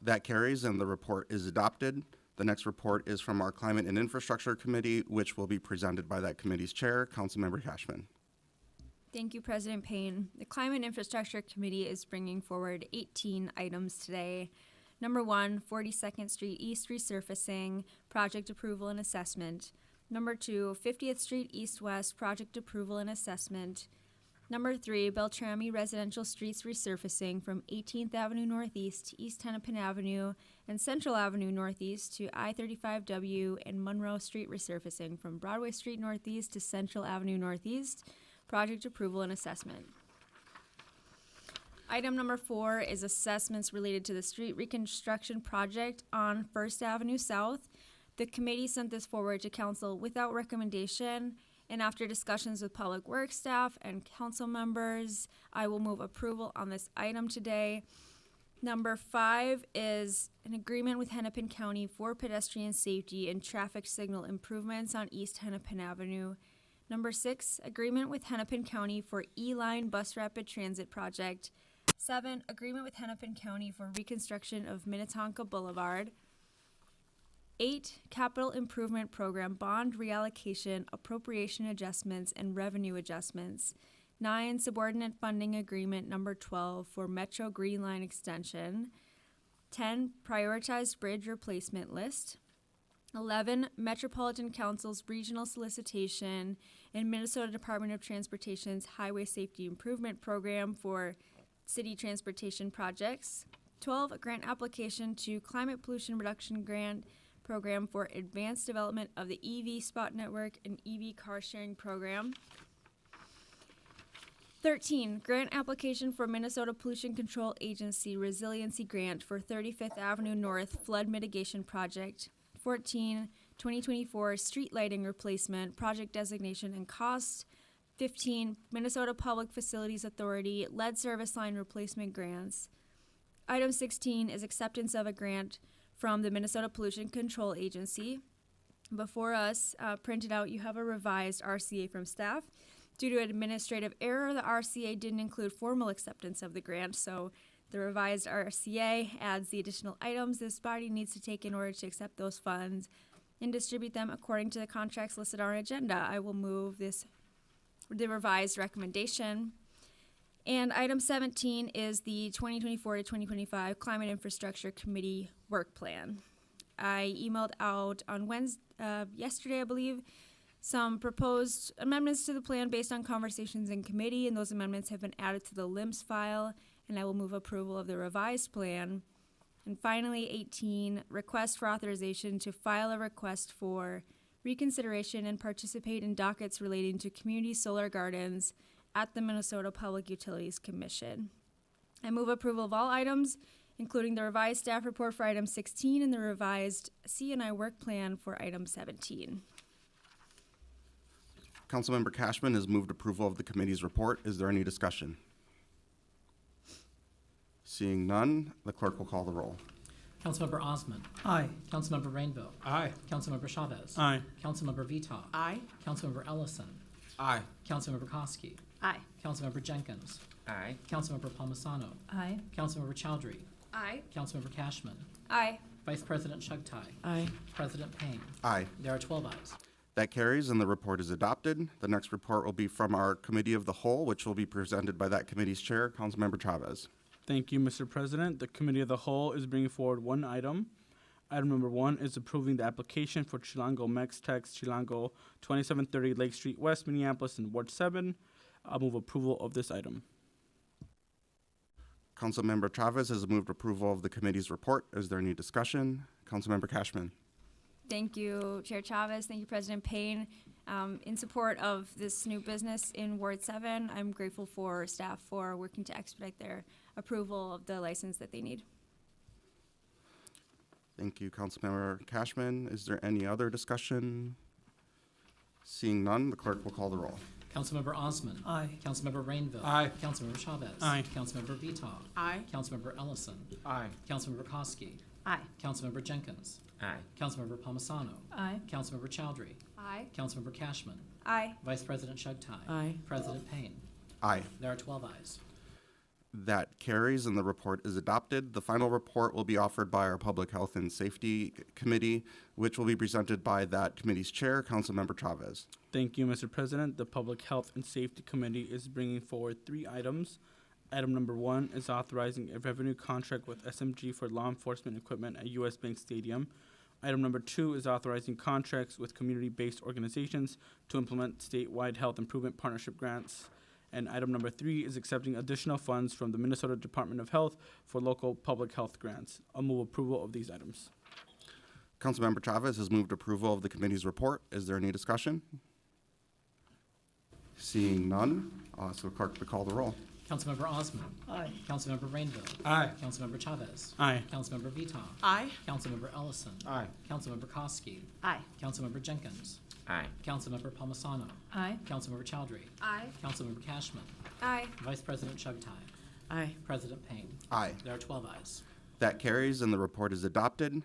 That carries, and the report is adopted. The next report is from our Climate and Infrastructure Committee, which will be presented by that committee's chair, Councilmember Cashman. Thank you, President Payne. The Climate and Infrastructure Committee is bringing forward 18 items today. Number 1, 42nd Street East resurfacing, project approval and assessment. Number 2, 50th Street East-West, project approval and assessment. Number 3, Beltrami residential streets resurfacing from 18th Avenue Northeast to East Hennepin Avenue and Central Avenue Northeast to I-35W, and Monroe Street resurfacing from Broadway Street Northeast to Central Avenue Northeast, project approval and assessment. Item number 4 is assessments related to the street reconstruction project on First Avenue South. The committee sent this forward to council without recommendation, and after discussions with public works staff and council members, I will move approval on this item today. Number 5 is an agreement with Hennepin County for pedestrian safety and traffic signal improvements on East Hennepin Avenue. Number 6, agreement with Hennepin County for E-Line Bus Rapid Transit Project. 7, agreement with Hennepin County for reconstruction of Minnetonka Boulevard. 8, capital improvement program bond reallocation, appropriation adjustments, and revenue adjustments. 9, subordinate funding agreement number 12 for Metro Green Line extension. 10, prioritized bridge replacement list. 11, Metropolitan Council's regional solicitation and Minnesota Department of Transportation's Highway Safety Improvement Program for city transportation projects. 12, a grant application to Climate Pollution Reduction Grant Program for advanced development of the EV spot network and EV car sharing program. 13, grant application for Minnesota Pollution Control Agency Resiliency Grant for 35th Avenue North Flood Mitigation Project. 14, 2024 street lighting replacement, project designation and cost. 15, Minnesota Public Facilities Authority lead service line replacement grants. Item 16 is acceptance of a grant from the Minnesota Pollution Control Agency. Before us, printed out, you have a revised RCA from staff. Due to administrative error, the RCA didn't include formal acceptance of the grant, so the revised RCA adds the additional items this body needs to take in order to accept those funds and distribute them according to the contracts listed on our agenda. I will move the revised recommendation. And item 17 is the 2024 to 2025 Climate Infrastructure Committee Work Plan. I emailed out on yesterday, I believe, some proposed amendments to the plan based on conversations in committee, and those amendments have been added to the LIMS file, and I will move approval of the revised plan. And finally, 18, request for authorization to file a request for reconsideration and participate in dockets relating to community solar gardens at the Minnesota Public Utilities Commission. I move approval of all items, including the revised staff report for item 16 and the revised C&I work plan for item 17. Councilmember Cashman has moved approval of the committee's report. Is there any discussion? Seeing none, the clerk will call the roll. Councilmember Osman. Aye. Councilmember Rainville. Aye. Councilmember Chavez. Aye. Councilmember Vita. Aye. Councilmember Ellison. Aye. Councilmember Koski. Aye. Councilmember Jenkins. Aye. Councilmember Palmisano. Aye. Councilmember Chowdhury. Aye. Councilmember Cashman. Aye. Vice President Shugtai. Aye. President Payne. Aye. There are 12 ayes. That carries, and the report is adopted. The next report will be from our Committee of the Whole, which will be presented by that committee's chair, Councilmember Chavez. Thank you, Mr. President. The Committee of the Whole is bringing forward one item. Item number 1 is approving the application for Chilango Mex-Tex Chilango 2730 Lake Street West, Minneapolis in Ward 7. I'll move approval of this item. Councilmember Chavez has moved approval of the committee's report. Is there any discussion? Councilmember Cashman. Thank you, Chair Chavez. Thank you, President Payne. In support of this new business in Ward 7, I'm grateful for staff for working to expedite their approval of the license that they need. Thank you, Councilmember Cashman. Is there any other discussion? Seeing none, the clerk will call the roll. Councilmember Osman. Aye. Councilmember Rainville. Aye. Councilmember Chavez. Aye. Councilmember Vita. Aye. Councilmember Ellison. Aye. Councilmember Koski. Aye. Councilmember Jenkins. Aye. Councilmember Palmisano. Aye. Councilmember Chowdhury. Aye. Councilmember Cashman. Aye. Vice President Shugtai. Aye. President Payne. Aye. There are 12 ayes. That carries and the report is adopted. The final report will be offered by our Public Health and Safety Committee, which will be presented by that committee's chair, Councilmember Chavez. Thank you, Mr. President. The Public Health and Safety Committee is bringing forward 3 items. Item number 1 is authorizing a revenue contract with SMG for law enforcement equipment at U.S. Bank Stadium. Item number 2 is authorizing contracts with community-based organizations to implement statewide health improvement partnership grants. And item number 3 is accepting additional funds from the Minnesota Department of Health for local public health grants. I'll move approval of these items. Councilmember Chavez has moved approval of the committee's report. Is there any discussion? Seeing none, I'll ask the clerk to call the roll. Councilmember Osman. Aye. Councilmember Rainville. Aye. Councilmember Chavez. Aye. Councilmember Vita. Aye. Councilmember Ellison. Aye. Councilmember Koski. Aye. Councilmember Jenkins. Aye. Councilmember Palmisano. Aye. Councilmember Chowdhury. Aye. Councilmember Cashman. Aye. Vice President Shugtai. Aye. President Payne. Aye. There are 12 ayes. That carries and the report is adopted.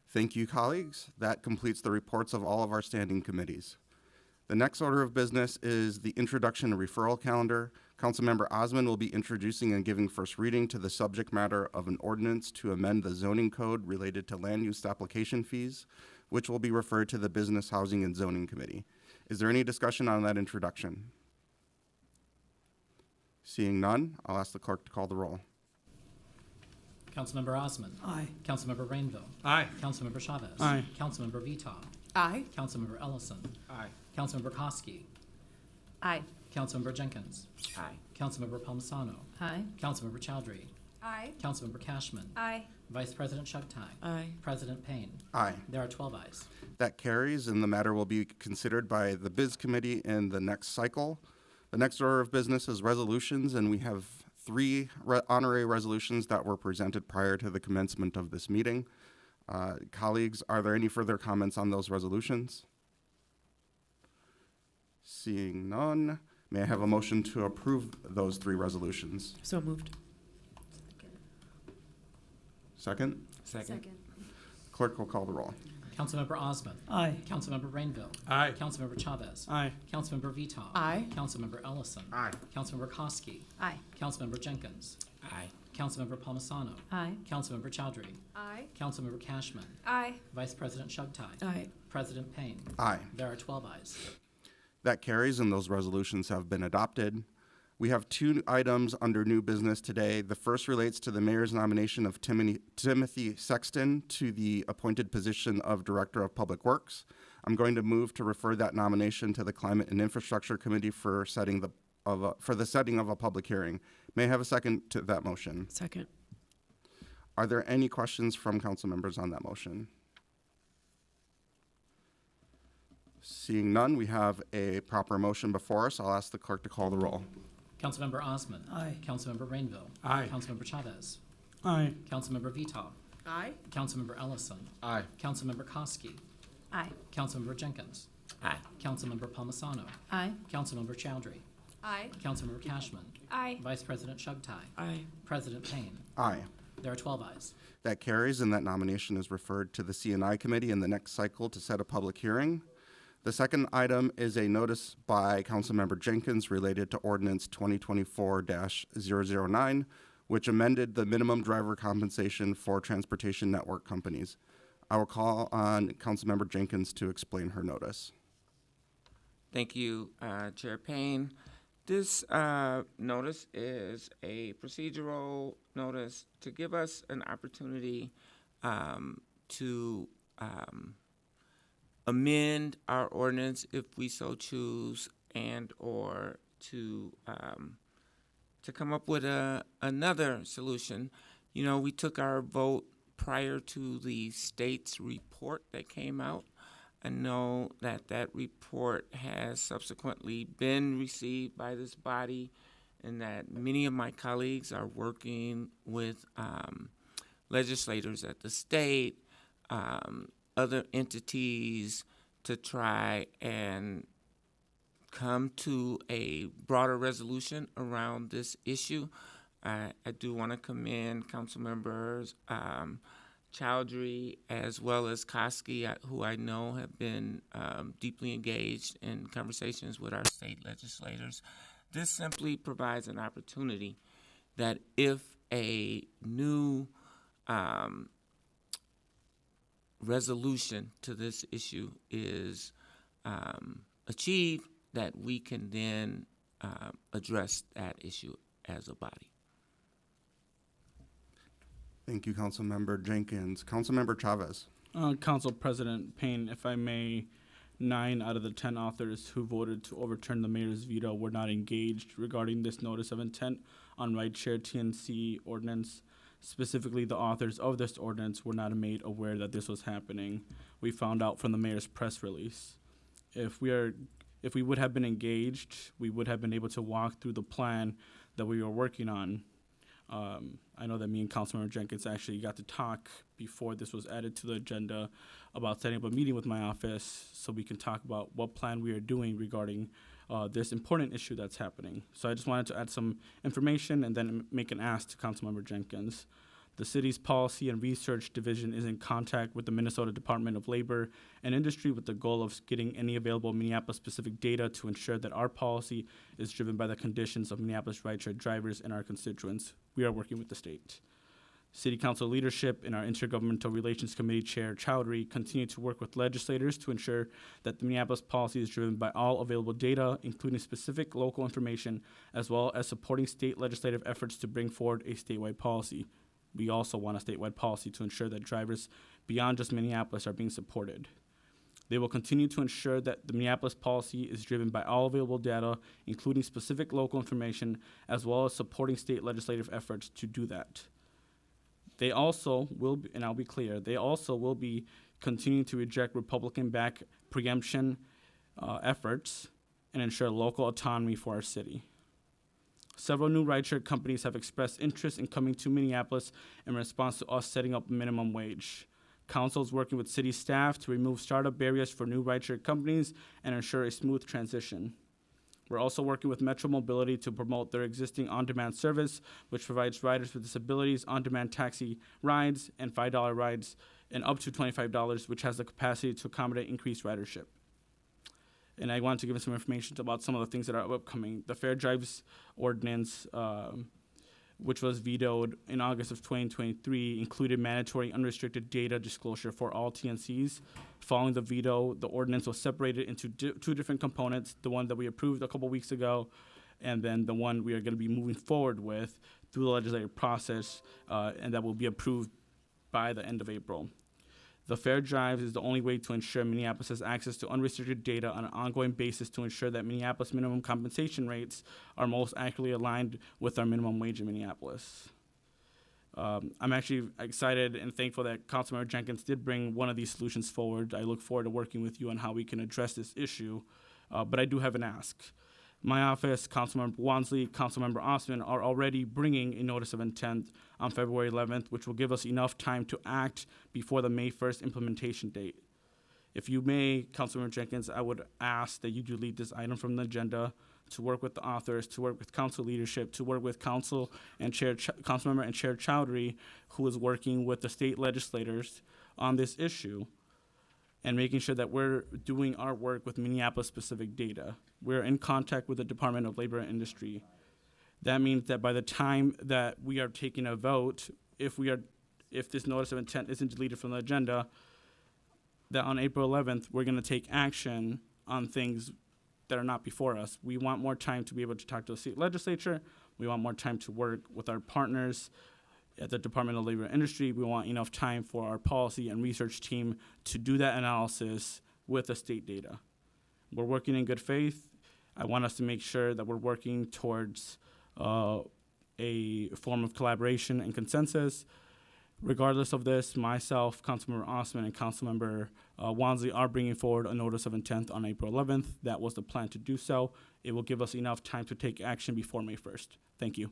Thank you, colleagues. That completes the reports of all of our standing committees. The next order of business is the introduction and referral calendar. Councilmember Osman will be introducing and giving first reading to the subject matter of an ordinance to amend the zoning code related to land use application fees, which will be referred to the Business, Housing, and Zoning Committee. Is there any discussion on that introduction? Seeing none, I'll ask the clerk to call the roll. Councilmember Osman. Aye. Councilmember Rainville. Aye. Councilmember Chavez. Aye. Councilmember Vita. Aye. Councilmember Ellison. Aye. Councilmember Koski. Aye. Councilmember Jenkins. Aye. Councilmember Palmisano. Aye. Councilmember Chowdhury. Aye. Councilmember Cashman. Aye. Vice President Shugtai. Aye. President Payne. Aye. There are 12 ayes. That carries, and the matter will be considered by the Biz Committee in the next cycle. The next order of business is resolutions, and we have 3 honorary resolutions that were presented prior to the commencement of this meeting. Colleagues, are there any further comments on those resolutions? Seeing none, may I have a motion to approve those 3 resolutions? So moved. Second? Second. Clerk will call the roll. Councilmember Osman. Aye. Councilmember Rainville. Aye. Councilmember Chavez. Aye. Councilmember Vita. Aye. Councilmember Ellison. Aye. Councilmember Koski. Aye. Councilmember Jenkins. Aye. Councilmember Palmisano. Aye. Councilmember Chowdhury. Aye. Councilmember Cashman. Aye. Vice President Shugtai. Aye. President Payne. Aye. There are 12 ayes. That carries, and those resolutions have been adopted. We have 2 items under new business today. The first relates to the mayor's nomination of Timothy Sexton to the appointed position of Director of Public Works. I'm going to move to refer that nomination to the Climate and Infrastructure Committee for the setting of a public hearing. May I have a second to that motion? Second. Are there any questions from council members on that motion? Seeing none, we have a proper motion before us. I'll ask the clerk to call the roll. Councilmember Osman. Aye. Councilmember Rainville. Aye. Councilmember Chavez. Aye. Councilmember Vita. Aye. Councilmember Ellison. Aye. Councilmember Koski. Aye. Councilmember Jenkins. Aye. Councilmember Palmisano. Aye. Councilmember Chowdhury. Aye. Councilmember Cashman. Aye. Vice President Shugtai. Aye. President Payne. Aye. There are 12 ayes. That carries, and that nomination is referred to the C&I Committee in the next cycle to set a public hearing. The second item is a notice by Councilmember Jenkins related to Ordinance 2024-009, which amended the minimum driver compensation for transportation network companies. I will call on Councilmember Jenkins to explain her notice. Thank you, Chair Payne. This notice is a procedural notice to give us an opportunity to amend our ordinance if we so choose, and or to to come up with another solution. You know, we took our vote prior to the state's report that came out. I know that that report has subsequently been received by this body, and that many of my colleagues are working with legislators at the state, other entities, to try and come to a broader resolution around this issue. I do want to commend council members Chowdhury as well as Koski, who I know have been deeply engaged in conversations with our state legislators. This simply provides an opportunity that if a new resolution to this issue is achieved, that we can then address that issue as a body. Thank you, Councilmember Jenkins. Councilmember Chavez. Council President Payne, if I may, 9 out of the 10 authors who voted to overturn the mayor's veto were not engaged regarding this notice of intent on rideshare TNC ordinance. Specifically, the authors of this ordinance were not made aware that this was happening. We found out from the mayor's press release. If we would have been engaged, we would have been able to walk through the plan that we were working on. I know that me and Councilmember Jenkins actually got to talk before this was added to the agenda about setting up a meeting with my office so we can talk about what plan we are doing regarding this important issue that's happening. So I just wanted to add some information and then make an ask to Councilmember Jenkins. The city's Policy and Research Division is in contact with the Minnesota Department of Labor and Industry with the goal of getting any available Minneapolis-specific data to ensure that our policy is driven by the conditions of Minneapolis rideshare drivers and our constituents. We are working with the state. City Council leadership and our Intergovernmental Relations Committee Chair Chowdhury continue to work with legislators to ensure that the Minneapolis policy is driven by all available data, including specific local information, as well as supporting state legislative efforts to bring forward a statewide policy. We also want a statewide policy to ensure that drivers beyond just Minneapolis are being supported. They will continue to ensure that the Minneapolis policy is driven by all available data, including specific local information, as well as supporting state legislative efforts to do that. They also will be, and I'll be clear, they also will be continuing to reject Republican-backed preemption efforts and ensure local autonomy for our city. Several new rideshare companies have expressed interest in coming to Minneapolis in response to us setting up minimum wage. Council is working with city staff to remove startup barriers for new rideshare companies and ensure a smooth transition. We're also working with Metro Mobility to promote their existing on-demand service, which provides riders with disabilities on-demand taxi rides and $5 rides and up to $25, which has the capacity to accommodate increased ridership. And I want to give you some information about some of the things that are upcoming. The Fair Drives Ordinance, which was vetoed in August of 2023, included mandatory unrestricted data disclosure for all TNCs. Following the veto, the ordinance was separated into two different components, the one that we approved a couple weeks ago, and then the one we are going to be moving forward with through the legislative process, and that will be approved by the end of April. The Fair Drives is the only way to ensure Minneapolis has access to unrestricted data on an ongoing basis to ensure that Minneapolis minimum compensation rates are most accurately aligned with our minimum wage in Minneapolis. I'm actually excited and thankful that Councilmember Jenkins did bring one of these solutions forward. I look forward to working with you on how we can address this issue, but I do have an ask. My office, Councilmember Wansley, Councilmember Osman are already bringing a notice of intent on February 11th, which will give us enough time to act before the May 1st implementation date. If you may, Councilmember Jenkins, I would ask that you delete this item from the agenda to work with the authors, to work with council leadership, to work with Councilmember and Chair Chowdhury, who is working with the state legislators on this issue, and making sure that we're doing our work with Minneapolis-specific data. We're in contact with the Department of Labor and Industry. That means that by the time that we are taking a vote, if this notice of intent isn't deleted from the agenda, that on April 11th, we're gonna take action on things that are not before us. We want more time to be able to talk to the state legislature. We want more time to work with our partners at the Department of Labor and Industry. We want enough time for our policy and research team to do that analysis with the state data. We're working in good faith. I want us to make sure that we're working towards a form of collaboration and consensus. Regardless of this, myself, Councilmember Osman, and Councilmember Wansley are bringing forward a notice of intent on April 11th. That was the plan to do so. It will give us enough time to take action before May 1st. Thank you.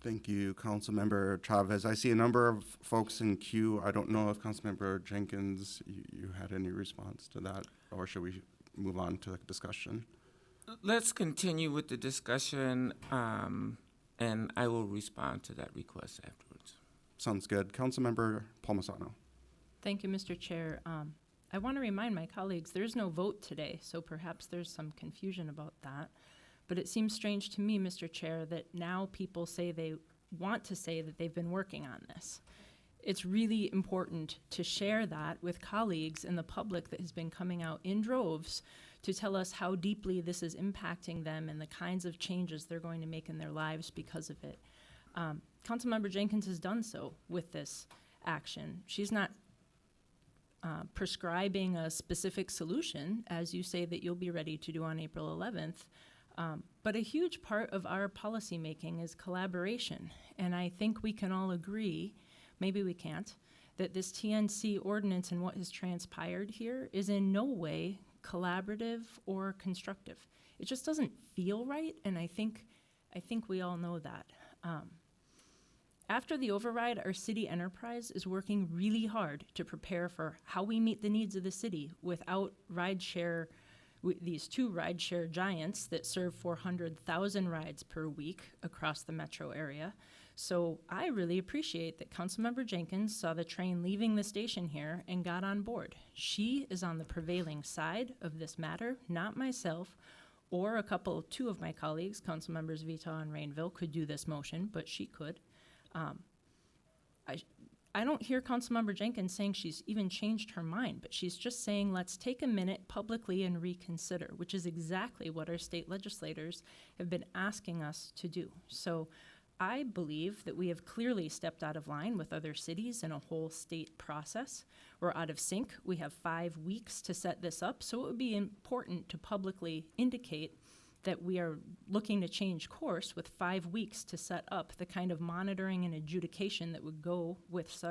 Thank you, Councilmember Chavez. I see a number of folks in queue. I don't know if Councilmember Jenkins, you had any response to that, or should we move on to the discussion? Let's continue with the discussion, and I will respond to that request afterwards. Sounds good. Councilmember Palmisano. Thank you, Mr. Chair. I want to remind my colleagues, there's no vote today, so perhaps there's some confusion about that. But it seems strange to me, Mr. Chair, that now people say they want to say that they've been working on this. It's really important to share that with colleagues and the public that has been coming out in droves to tell us how deeply this is impacting them and the kinds of changes they're going to make in their lives because of it. Councilmember Jenkins has done so with this action. She's not prescribing a specific solution, as you say that you'll be ready to do on April 11th. But a huge part of our policymaking is collaboration. And I think we can all agree, maybe we can't, that this TNC ordinance and what has transpired here is in no way collaborative or constructive. It just doesn't feel right, and I think we all know that. After the override, our city enterprise is working really hard to prepare for how we meet the needs of the city without these two rideshare giants that serve 400,000 rides per week across the metro area. So I really appreciate that Councilmember Jenkins saw the train leaving the station here and got on board. She is on the prevailing side of this matter, not myself, or two of my colleagues, Councilmembers Vita and Rainville, could do this motion, but she could. I don't hear Councilmember Jenkins saying she's even changed her mind, but she's just saying let's take a minute publicly and reconsider, which is exactly what our state legislators have been asking us to do. So I believe that we have clearly stepped out of line with other cities in a whole state process. We're out of sync. We have 5 weeks to set this up, so it would be important to publicly indicate that we are looking to change course with 5 weeks to set up the kind of monitoring and adjudication that would go with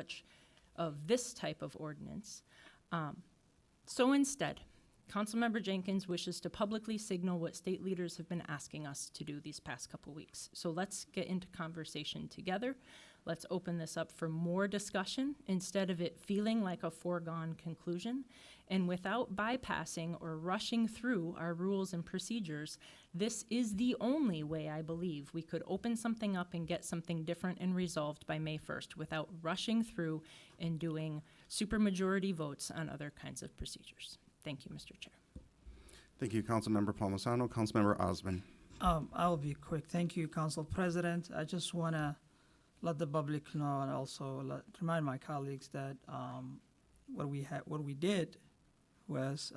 this type of ordinance. So instead, Councilmember Jenkins wishes to publicly signal what state leaders have been asking us to do these past couple weeks. So let's get into conversation together. Let's open this up for more discussion instead of it feeling like a foregone conclusion. And without bypassing or rushing through our rules and procedures, this is the only way I believe we could open something up and get something different and resolved by May 1st without rushing through and doing supermajority votes on other kinds of procedures. Thank you, Mr. Chair. Thank you, Councilmember Palmisano. Councilmember Osman. I'll be quick. Thank you, Council President. I just want to let the public know and also remind my colleagues that what we did was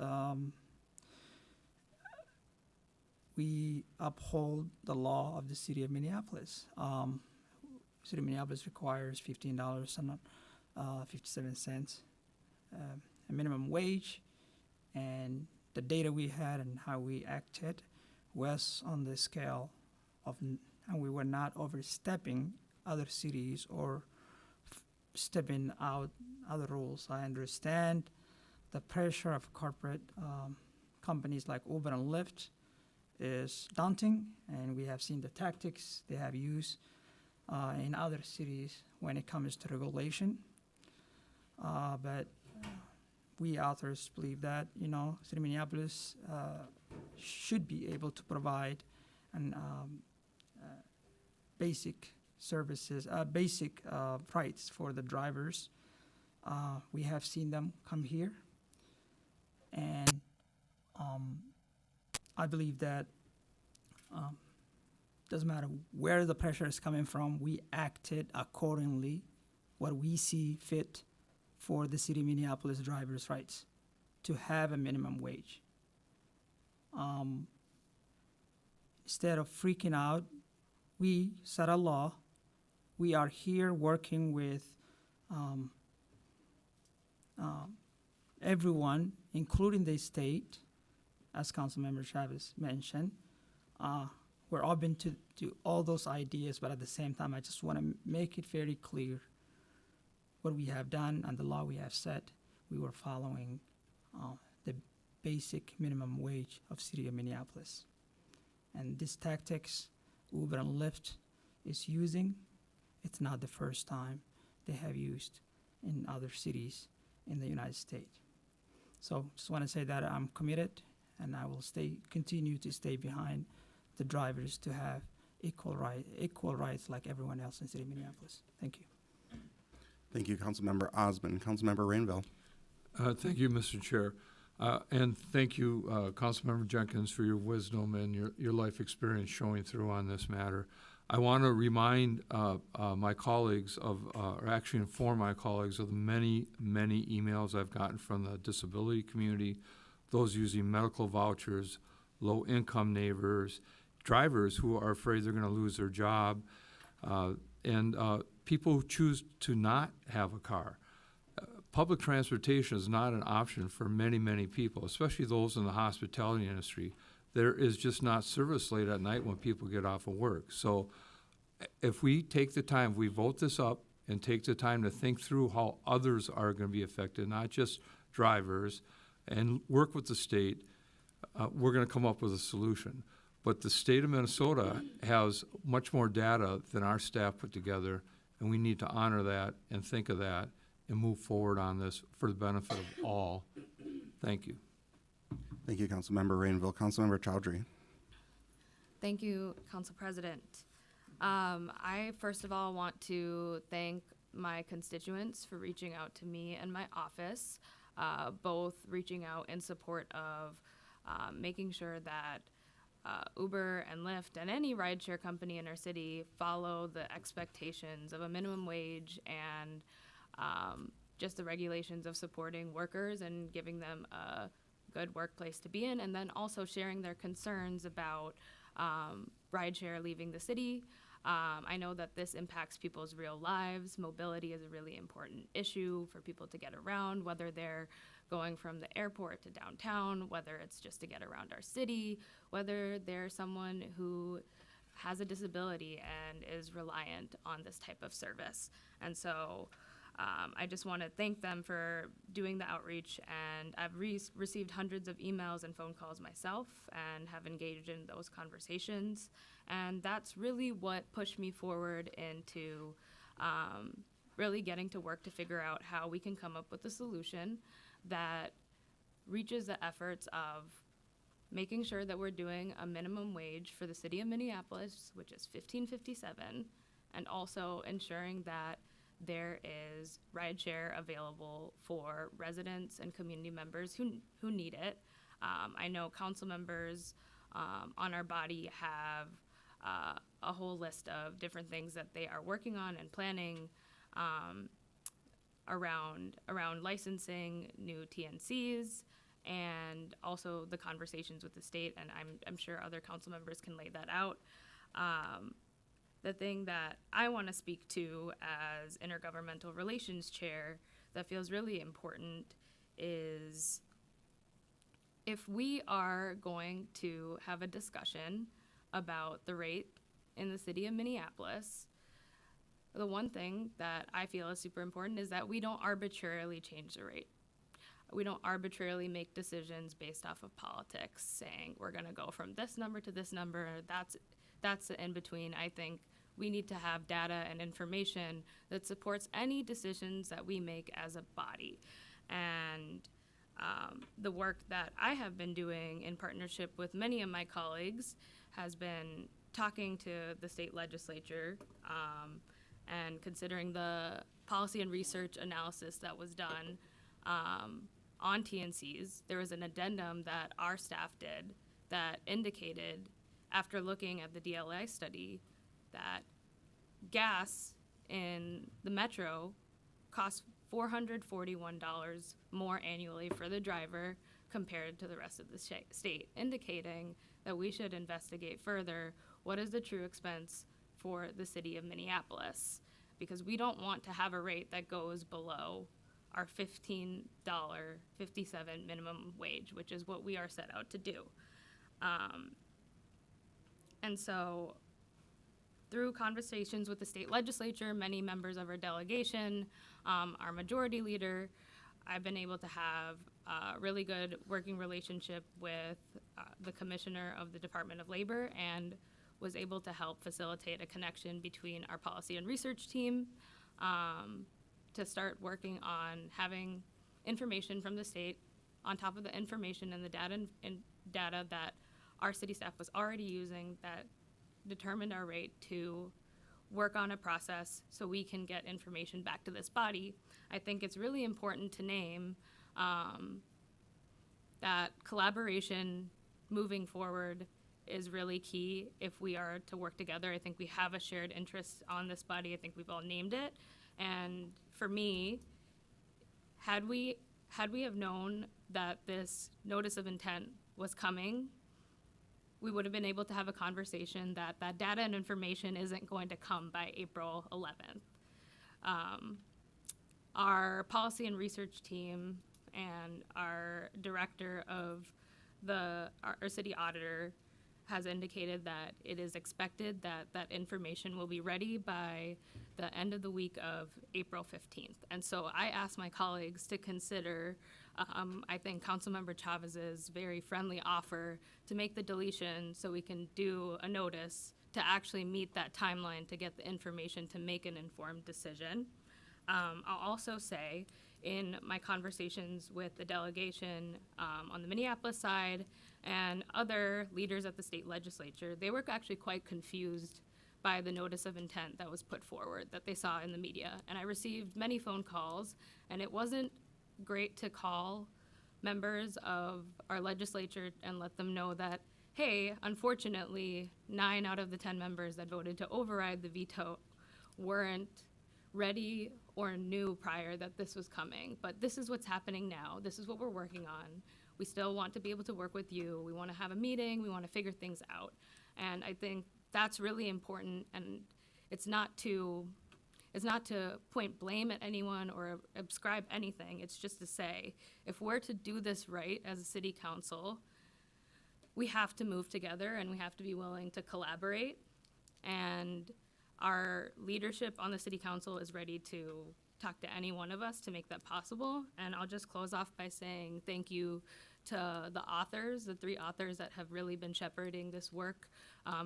we uphold the law of the city of Minneapolis. City of Minneapolis requires $15 and 57 cents a minimum wage, and the data we had and how we acted was on the scale of, and we were not overstepping other cities or stepping out other rules. I understand the pressure of corporate companies like Uber and Lyft is daunting, and we have seen the tactics they have used in other cities when it comes to regulation. But we authors believe that, City of Minneapolis should be able to provide an basic services, basic rights for the drivers. We have seen them come here, and I believe that doesn't matter where the pressure is coming from, we acted accordingly, what we see fit for the city of Minneapolis drivers' rights to have a minimum wage. Instead of freaking out, we set a law. We are here working with everyone, including the state, as Councilmember Chavez mentioned. we're open to all those ideas, but at the same time, I just want to make it very clear what we have done and the law we have set. We were following the basic minimum wage of City of Minneapolis. And these tactics Uber and Lyft is using, it's not the first time they have used in other cities in the United States. So just want to say that I'm committed, and I will continue to stay behind the drivers to have equal rights like everyone else in the City of Minneapolis. Thank you. Thank you, Councilmember Osmond. Councilmember Rainville. Thank you, Mr. Chair. And thank you, Councilmember Jenkins, for your wisdom and your life experience showing through on this matter. I want to remind my colleagues or actually inform my colleagues of the many, many emails I've gotten from the disability community, those using medical vouchers, low-income neighbors, drivers who are afraid they're going to lose their job, and people who choose to not have a car. Public transportation is not an option for many, many people, especially those in the hospitality industry. There is just not service late at night when people get off of work. So if we take the time, if we vote this up and take the time to think through how others are going to be affected, not just drivers, and work with the state, we're going to come up with a solution. But the state of Minnesota has much more data than our staff put together, and we need to honor that and think of that and move forward on this for the benefit of all. Thank you. Thank you, Councilmember Rainville. Councilmember Chowdhury. Thank you, Council President. I first of all want to thank my constituents for reaching out to me and my office, both reaching out in support of making sure that Uber and Lyft and any rideshare company in our city follow the expectations of a minimum wage and just the regulations of supporting workers and giving them a good workplace to be in, and then also sharing their concerns about rideshare leaving the city. I know that this impacts people's real lives. Mobility is a really important issue for people to get around, whether they're going from the airport to downtown, whether it's just to get around our city, whether they're someone who has a disability and is reliant on this type of service. And so I just want to thank them for doing the outreach, and I've received hundreds of emails and phone calls myself and have engaged in those conversations. And that's really what pushed me forward into really getting to work to figure out how we can come up with a solution that reaches the efforts of making sure that we're doing a minimum wage for the city of Minneapolis, which is $15.57, and also ensuring that there is rideshare available for residents and community members who need it. I know council members on our body have a whole list of different things that they are working on and planning around licensing new TNCs, and also the conversations with the state, and I'm sure other council members can lay that out. The thing that I want to speak to as Intergovernmental Relations Chair that feels really important is if we are going to have a discussion about the rate in the city of Minneapolis, the one thing that I feel is super important is that we don't arbitrarily change the rate. We don't arbitrarily make decisions based off of politics, saying we're going to go from this number to this number. That's the in between. I think we need to have data and information that supports any decisions that we make as a body. And the work that I have been doing in partnership with many of my colleagues has been talking to the state legislature and considering the policy and research analysis that was done on TNCs. There was an addendum that our staff did that indicated, after looking at the DLI study, that gas in the metro costs $441 more annually for the driver compared to the rest of the state, indicating that we should investigate further what is the true expense for the city of Minneapolis, because we don't want to have a rate that goes below our $15.57 minimum wage, which is what we are set out to do. And so through conversations with the state legislature, many members of our delegation, our majority leader, I've been able to have a really good working relationship with the commissioner of the Department of Labor, and was able to help facilitate a connection between our policy and research team to start working on having information from the state on top of the information and the data that our city staff was already using that determined our rate to work on a process so we can get information back to this body. I think it's really important to name that collaboration moving forward is really key if we are to work together. I think we have a shared interest on this body. I think we've all named it. And for me, had we have known that this notice of intent was coming, we would have been able to have a conversation that that data and information isn't going to come by April 11th. Our policy and research team and our director of our city auditor has indicated that it is expected that that information will be ready by the end of the week of April 15th. And so I asked my colleagues to consider, I think Councilmember Chavez's very friendly offer to make the deletion so we can do a notice to actually meet that timeline to get the information to make an informed decision. I'll also say in my conversations with the delegation on the Minneapolis side and other leaders at the state legislature, they were actually quite confused by the notice of intent that was put forward that they saw in the media. And I received many phone calls, and it wasn't great to call members of our legislature and let them know that, hey, unfortunately, 9 out of the 10 members that voted to override the veto weren't ready or knew prior that this was coming. But this is what's happening now. This is what we're working on. We still want to be able to work with you. We want to have a meeting. We want to figure things out. And I think that's really important. And it's not to point blame at anyone or ascribe anything. It's just to say, if we're to do this right as a city council, we have to move together and we have to be willing to collaborate. And our leadership on the city council is ready to talk to any one of us to make that possible. And I'll just close off by saying thank you to the authors, the 3 authors that have really been shepherding this work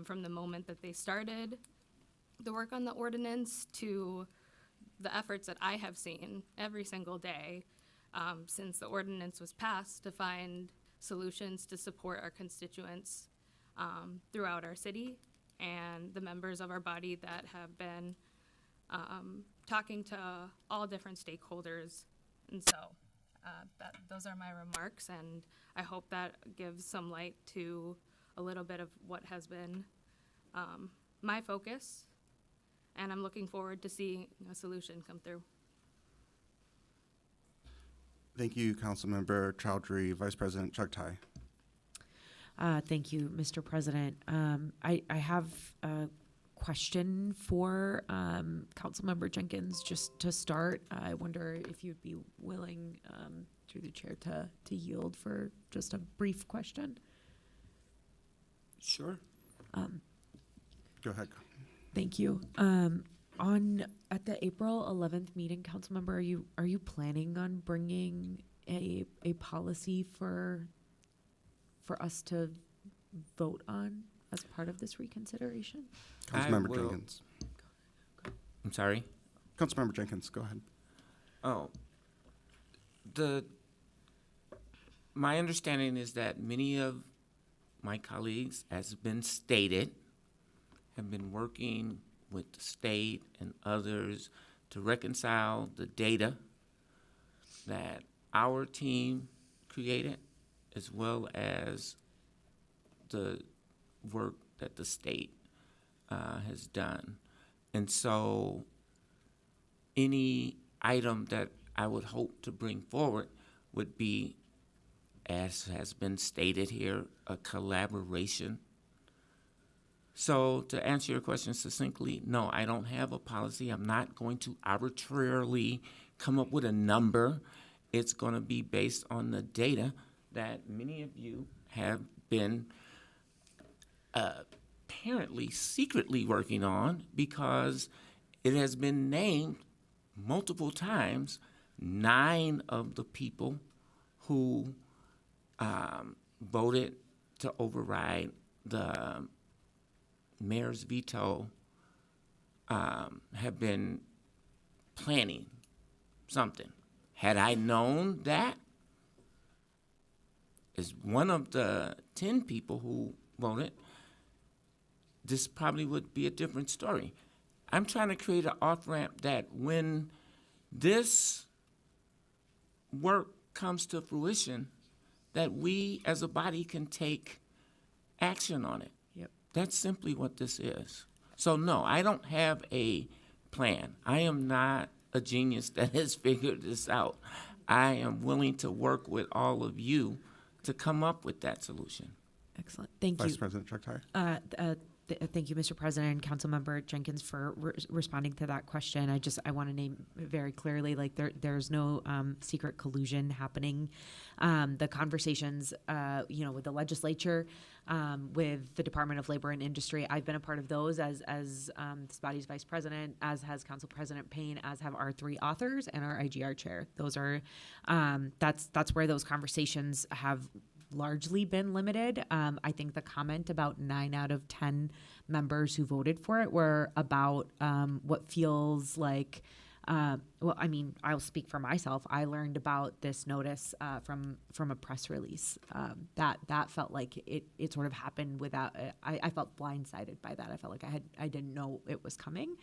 from the moment that they started the work on the ordinance to the efforts that I have seen every single day since the ordinance was passed to find solutions to support our constituents throughout our city, and the members of our body that have been talking to all different stakeholders. And so those are my remarks, and I hope that gives some light to a little bit of what has been my focus, and I'm looking forward to seeing a solution come through. Thank you, Councilmember Chowdhury. Vice President Chugtai. Thank you, Mr. President. I have a question for Councilmember Jenkins just to start. I wonder if you'd be willing, through the chair, to yield for just a brief question. Sure. Go ahead. Thank you. At the April 11th meeting, Councilmember, are you planning on bringing a policy for us to vote on as part of this reconsideration? Councilmember Jenkins. I'm sorry? Councilmember Jenkins, go ahead. Oh, my understanding is that many of my colleagues, as has been stated, have been working with the state and others to reconcile the data that our team created, as well as the work that the state has done. And so any item that I would hope to bring forward would be, as has been stated here, a collaboration. So to answer your question succinctly, no, I don't have a policy. I'm not going to arbitrarily come up with a number. It's going to be based on the data that many of you have been apparently secretly working on, because it has been named multiple times 9 of the people who voted to override the mayor's veto have been planning something. Had I known that, as one of the 10 people who voted, this probably would be a different story. I'm trying to create an off-ramp that when this work comes to fruition, that we as a body can take action on it. Yep. That's simply what this is. So no, I don't have a plan. I am not a genius that has figured this out. I am willing to work with all of you to come up with that solution. Excellent. Thank Vice you. President Chuck Thank you, Mr. President and Councilmember Jenkins, for responding to that question. I want to name very clearly, like there's no secret collusion happening. The conversations, with the legislature, with the Department of Labor and Industry, I've been a part of those as this body's vice president, as has Council President Payne, as have our 3 authors and our IGR chair. Those are that's where those conversations have largely been limited. I think the comment about 9 out of 10 members who voted for it were about what feels like, I'll speak for myself. I learned about this notice from a press release. That felt like it sort of happened without, I felt blindsided by that. I felt like I didn't know it was coming.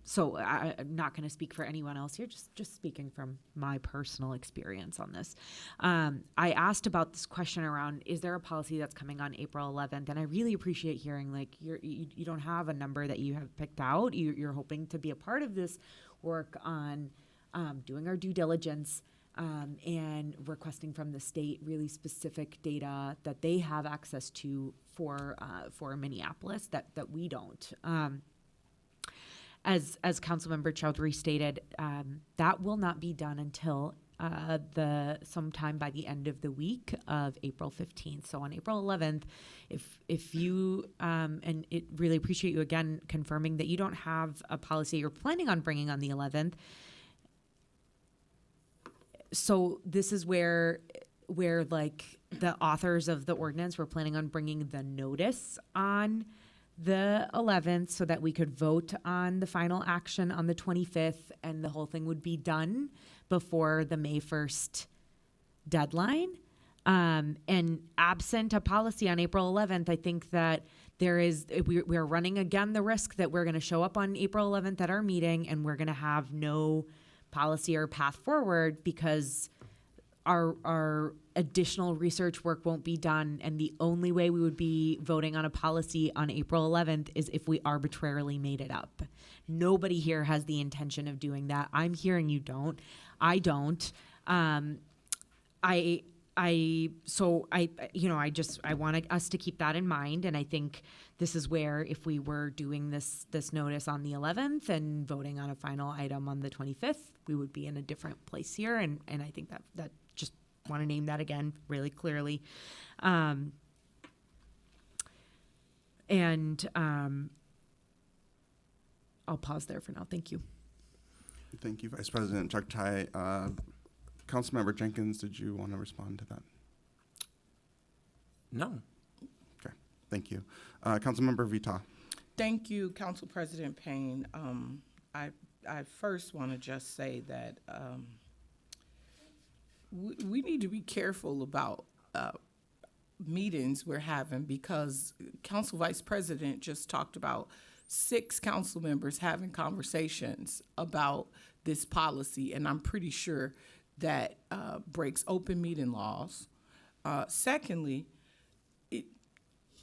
So I'm not going to speak for anyone else here, just speaking from my personal experience on this. I asked about this question around, is there a policy that's coming on April 11th? And I really appreciate hearing, like, you don't have a number that you have picked out. You're hoping to be a part of this work on doing our due diligence and requesting from the state really specific data that they have access to for Minneapolis that we don't. As Councilmember Chowdhury stated, that will not be done until sometime by the end of the week of April 15th. So on April 11th, if you and it really appreciate you again confirming that you don't have a policy you're planning on bringing on the 11th. So this is where like the authors of the ordinance were planning on bringing the notice on the 11th so that we could vote on the final action on the 25th, and the whole thing would be done before the May 1st deadline. And absent a policy on April 11th, I think that we're running again the risk that we're going to show up on April 11th at our meeting and we're going to have no policy or path forward because our additional research work won't be done, and the only way we would be voting on a policy on April 11th is if we arbitrarily made it up. Nobody here has the intention of doing that. I'm hearing you don't. I don't. I want us to keep that in mind, and I think this is where if we were doing this notice on the 11th and voting on a final item on the 25th, we would be in a different place here, and I think that just want to name that again really clearly. I'll pause there for now. Thank you. Thank you, Vice President Chuck Tai. Councilmember Jenkins, did you want to respond to that? No. Okay, thank you. Councilmember Vita. Thank you, Council President Payne. I first want to just say that we need to be careful about meetings we're having, because Council Vice President just talked about 6 council members having conversations about this policy, and I'm pretty sure that breaks open meeting laws. Secondly,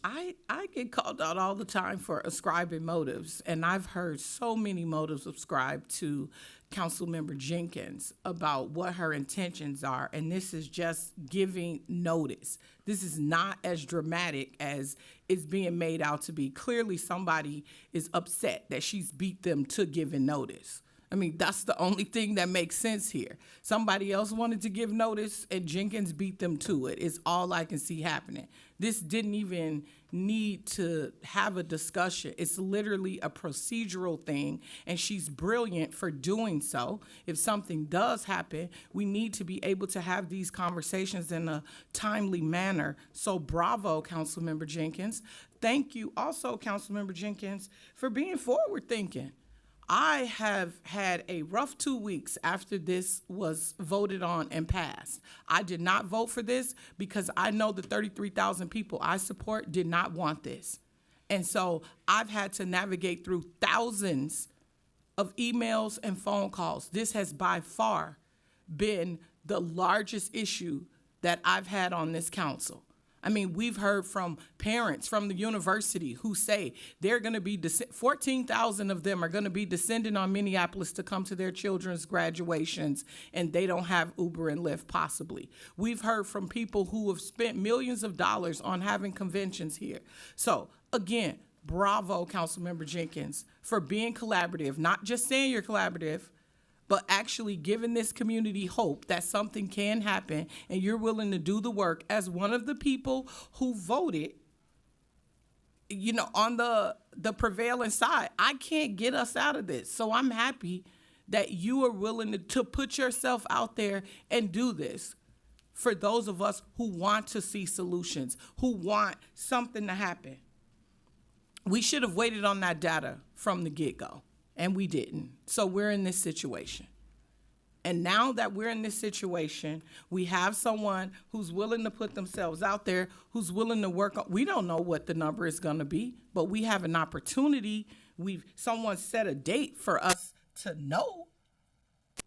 I get called out all the time for ascribing motives, and I've heard so many motives ascribed to Councilmember Jenkins about what her intentions are, and this is just giving notice. This is not as dramatic as it's being made out to be. Clearly somebody is upset that she's beat them to giving notice. I mean, that's the only thing that makes sense here. Somebody else wanted to give notice and Jenkins beat them to it. It's all I can see happening. This didn't even need to have a discussion. It's literally a procedural thing, and she's brilliant for doing so. If something does happen, we need to be able to have these conversations in a timely manner. So bravo, Councilmember Jenkins. Thank you also, Councilmember Jenkins, for being forward thinking. I have had a rough 2 weeks after this was voted on and passed. I did not vote for this because I know the 33,000 people I support did not want this. And so I've had to navigate through thousands of emails and phone calls. This has by far been the largest issue that I've had on this council. I mean, we've heard from parents from the university who say they're going to be, 14,000 of them are going to be descending on Minneapolis to come to their children's graduations, and they don't have Uber and Lyft possibly. We've heard from people who have spent millions of dollars on having conventions here. So again, bravo, Councilmember Jenkins, for being collaborative, not just saying you're collaborative, but actually giving this community hope that something can happen, and you're willing to do the work as one of the people who voted, you know, on the prevailing side. I can't get us out of this. So I'm happy that you are willing to put yourself out there and do this for those of us who want to see solutions, who want something to happen. We should have waited on that data from the get-go. And we didn't. So we're in this situation. And now that we're in this situation, we have someone who's willing to put themselves out there, who's willing to work on. We don't know what the number is going to be, but we have an opportunity. Someone set a date for us to know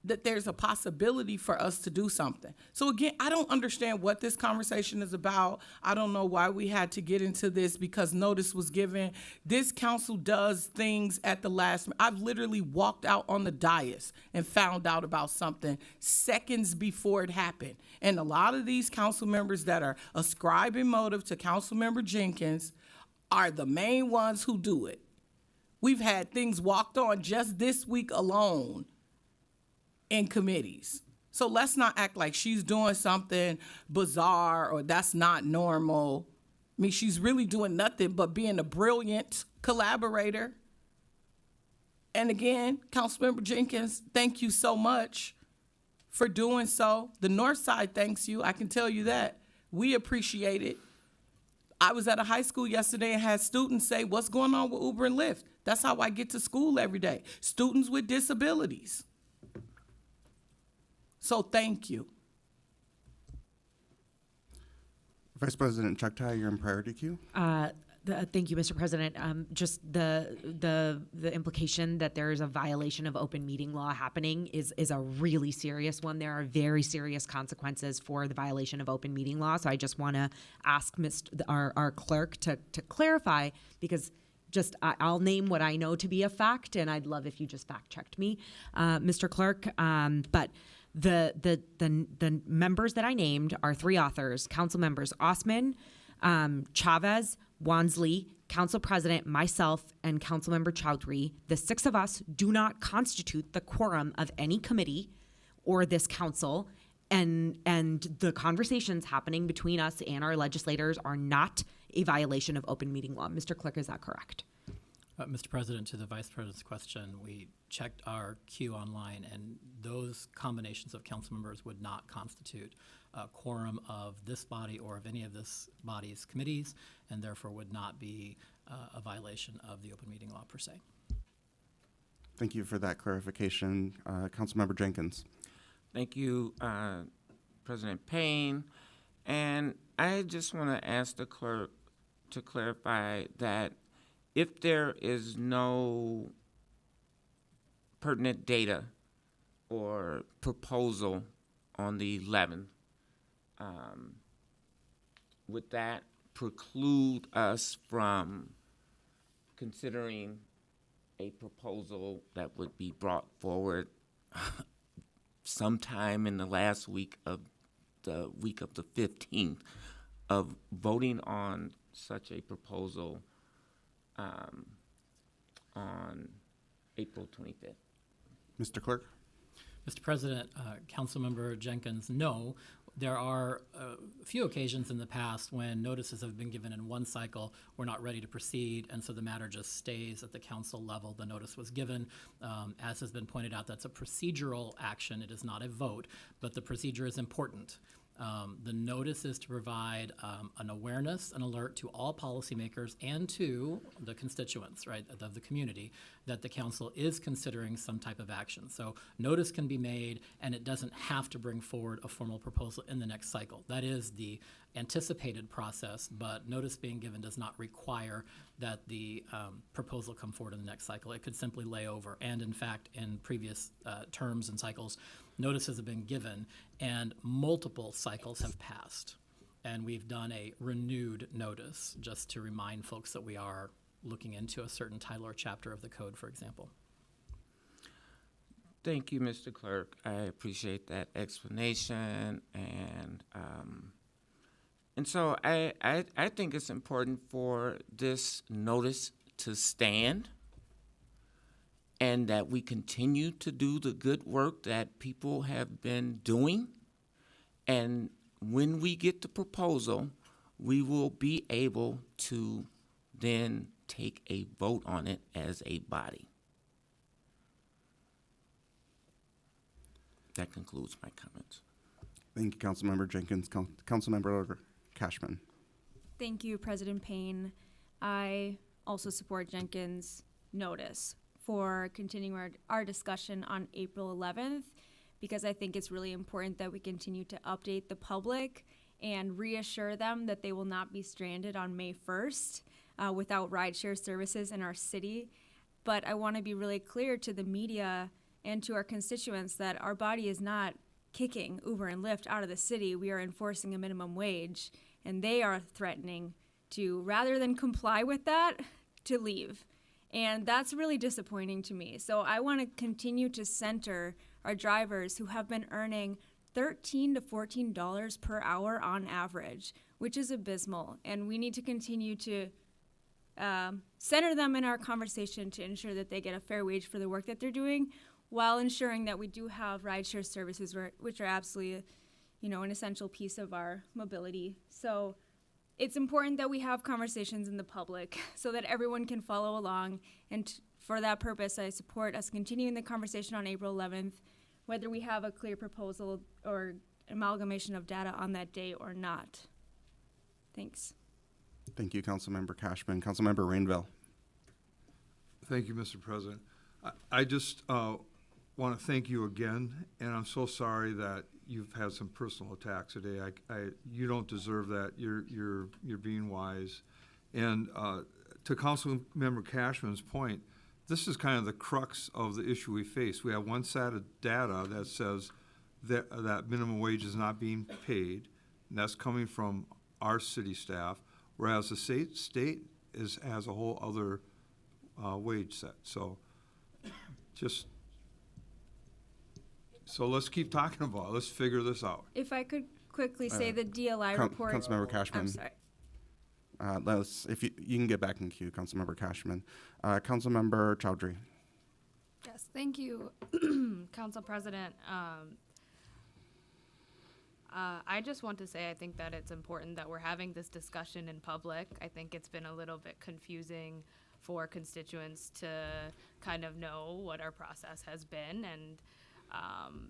that there's a possibility for us to do something. So again, I don't understand what this conversation is about. I don't know why we had to get into this because notice was given. This council does things at the last. I've literally walked out on the dais and found out about something seconds before it happened. And a lot of these council members that are ascribing motive to Councilmember Jenkins are the main ones who do it. We've had things walked on just this week alone in committees. So let's not act like she's doing something bizarre or that's not normal. I mean, she's really doing nothing but being a brilliant collaborator. And again, Councilmember Jenkins, thank you so much for doing so. The North Side thanks you. I can tell you that. We appreciate it. I was at a high school yesterday and had students say, what's going on with Uber and Lyft? That's how I get to school every day. Students with disabilities. So thank you. Vice President Chuktai, you're in priority queue. Thank you, Mr. President. Just the implication that there is a violation of open meeting law happening is a really serious one. There are very serious consequences for the violation of open meeting law. So I just want to ask our clerk to clarify, because I'll name what I know to be a fact, and I'd love if you just fact checked me, Mr. Clerk. But the members that I named are three authors: Council members Osman, Chavez, Wansley, Council President, myself, and Councilmember Chowdhury. The six of us do not constitute the quorum of any committee or this council, and the conversations happening between us and our legislators are not a violation of open meeting law. Mr. Clerk, is that correct? Mr. President, to the Vice President's question, we checked our queue online, and those combinations of council members would not constitute a quorum of this body or of any of this body's committees, and therefore would not be a violation of the open meeting law per se. Thank you for that clarification. Councilmember Jenkins. Thank you, President Payne. And I just want to ask the clerk to clarify that if there is no pertinent data or proposal on the 11th, would that preclude us from considering a proposal that would be brought forward sometime in the last week of the 15th, of voting on such a proposal on April 25th? Mr. Clerk? Mr. President, Councilmember Jenkins, no. There are a few occasions in the past when notices have been given in one cycle, we're not ready to proceed, and so the matter just stays at the council level. The notice was given. As has been pointed out, that's a procedural action. It is not a vote, but the procedure is important. The notice is to provide an awareness, an alert to all policymakers and to the constituents, right, of the community, that the council is considering some type of action. So notice can be made, and it doesn't have to bring forward a formal proposal in the next cycle. That is the anticipated process, but notice being given does not require that the proposal come forward in the next cycle. It could simply lay over. And in fact, in previous terms and cycles, notices have been given and multiple cycles have passed. And we've done a renewed notice just to remind folks that we are looking into a certain title or chapter of the code, for example. Thank you, Mr. Clerk. I appreciate that explanation, and so I think it's important for this notice to stand, and that we continue to do the good work that people have been doing. And when we get the proposal, we will be able to then take a vote on it as a body. That concludes my comments. Thank you, Councilmember Jenkins. Councilmember Cashman. Thank you, President Payne. I also support Jenkins' notice for continuing our discussion on April 11th, because I think it's really important that we continue to update the public and reassure them that they will not be stranded on May 1st without rideshare services in our city. But I want to be really clear to the media and to our constituents that our body is not kicking Uber and Lyft out of the city. We are enforcing a minimum wage, and they are threatening to, rather than comply with that, to leave. And that's really disappointing to me. So I want to continue to center our drivers who have been earning $13 to $14 per hour on average, which is abysmal. And we need to continue to center them in our conversation to ensure that they get a fair wage for the work that they're doing, while ensuring that we do have rideshare services, which are absolutely, an essential piece of our mobility. So it's important that we have conversations in the public so that everyone can follow along. And for that purpose, I support us continuing the conversation on April 11th, whether we have a clear proposal or amalgamation of data on that day or not. Thanks. Thank you, Councilmember Cashman. Councilmember Rainville. Thank you, Mr. President. I just want to thank you again, and I'm so sorry that you've had some personal attacks today. You don't deserve that. You're being wise. And to Councilmember Cashman's point, this is kind of the crux of the issue we face. We have one set of data that says that minimum wage is not being paid, and that's coming from our city staff, whereas the state has a whole other wage set. So let's keep talking about it. Let's figure this out. If I could quickly say the DLI report. Councilmember Cashman. I'm sorry. If you can get back in queue, Councilmember Cashman. Councilmember Chowdhury. Yes, thank you, Council President. I just want to say I think that it's important that we're having this discussion in public. I think it's been a little bit confusing for constituents to kind of know what our process has been, and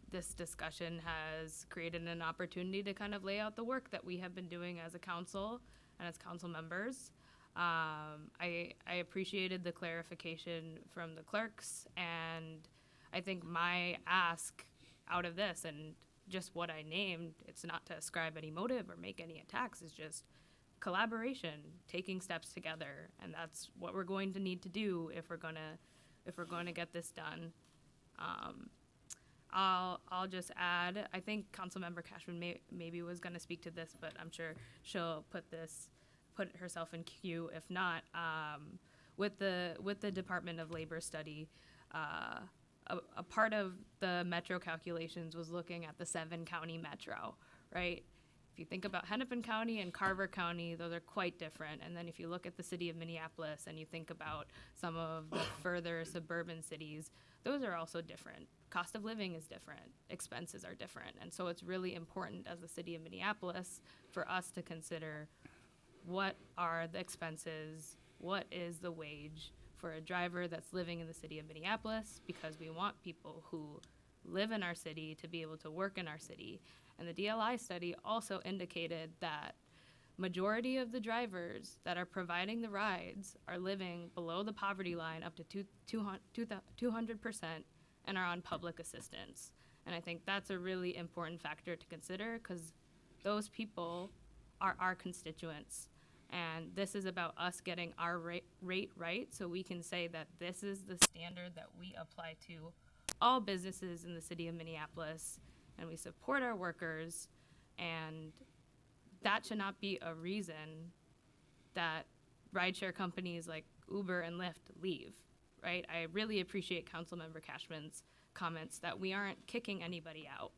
this discussion has created an opportunity to kind of lay out the work that we have been doing as a council and as council members. I appreciated the clarification from the clerks, and I think my ask out of this and just what I named, it's not to ascribe any motive or make any attacks, it's just collaboration, taking steps together, and that's what we're going to need to do if we're going to get this done. I'll just add, I think Councilmember Cashman maybe was going to speak to this, but I'm sure she'll put herself in queue if not. With the Department of Labor study, a part of the metro calculations was looking at the 7-county metro, right? If you think about Hennepin County and Carver County, those are quite different. And then if you look at the city of Minneapolis and you think about some of the further suburban cities, those are also different. Cost of living is different, expenses are different. And so it's really important as the city of Minneapolis for us to consider what are the expenses, what is the wage for a driver that's living in the city of Minneapolis, because we want people who live in our city to be able to work in our city. And the DLI study also indicated that majority of the drivers that are providing the rides are living below the poverty line up to 200% and are on public assistance. And I think that's a really important factor to consider, because those people are our constituents. And this is about us getting our rate right, so we can say that this is the standard that we apply to all businesses in the city of Minneapolis, and we support our workers, and that should not be a reason that rideshare companies like Uber and Lyft leave, right? I really appreciate Councilmember Cashman's comments that we aren't kicking anybody out.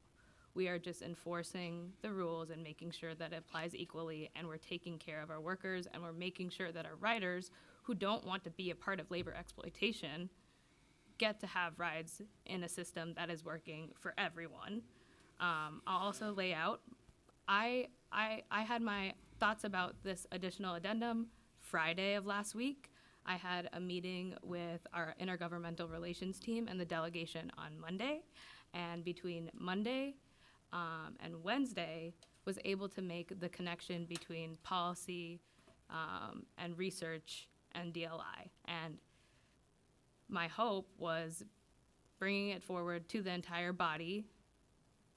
We are just enforcing the rules and making sure that it applies equally, and we're taking care of our workers, and we're making sure that our riders who don't want to be a part of labor exploitation get to have rides in a system that is working for everyone. I'll also lay out, I had my thoughts about this additional addendum Friday of last week. I had a meeting with our intergovernmental relations team and the delegation on Monday, and between Monday and Wednesday was able to make the connection between policy and research and DLI. And my hope was bringing it forward to the entire body,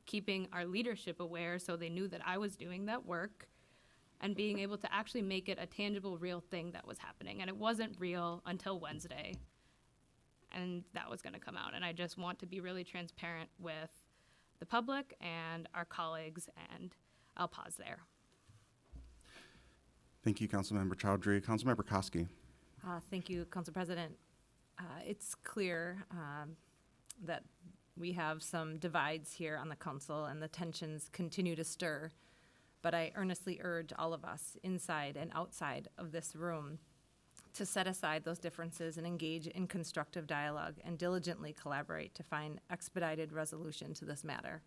keeping our leadership aware so they knew that I was doing that work, and being able to actually make it a tangible, real thing that was happening. And it wasn't real until Wednesday, and that was gonna come out. And I just want to be really transparent with the public and our colleagues, and I'll pause there. Thank you, Councilmember Chowdhury. Councilmember Koski. Thank you, Council President. It's clear that we have some divides here on the council, and the tensions continue to stir. But I earnestly urge all of us, inside and outside of this room, to set aside those differences and engage in constructive dialogue and diligently collaborate to find expedited resolution to this matter.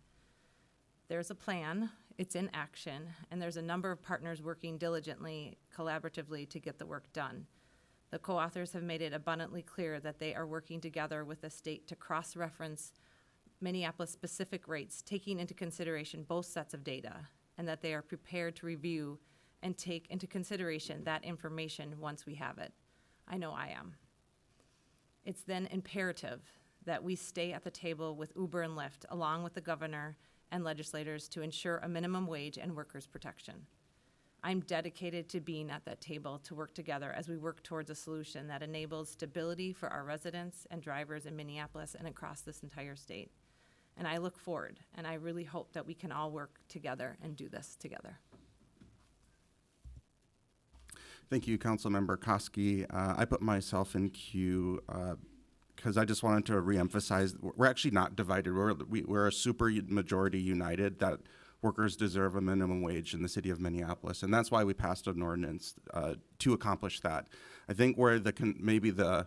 There's a plan, it's in action, and there's a number of partners working diligently, collaboratively to get the work done. The co-authors have made it abundantly clear that they are working together with the state to cross-reference Minneapolis-specific rates, taking into consideration both sets of data, and that they are prepared to review and take into consideration that information once we have it. I know I am. It's then imperative that we stay at the table with Uber and Lyft, along with the governor and legislators, to ensure a minimum wage and workers' protection. I'm dedicated to being at that table to work together as we work towards a solution that enables stability for our residents and drivers in Minneapolis and across this entire state. And I look forward, and I really hope that we can all work together and do this together. Thank you, Councilmember Koski. I put myself in queue because I just wanted to reemphasize we're actually not divided. We're a super majority united that workers deserve a minimum wage in the city of Minneapolis, and that's why we passed an ordinance to accomplish that. I think where maybe the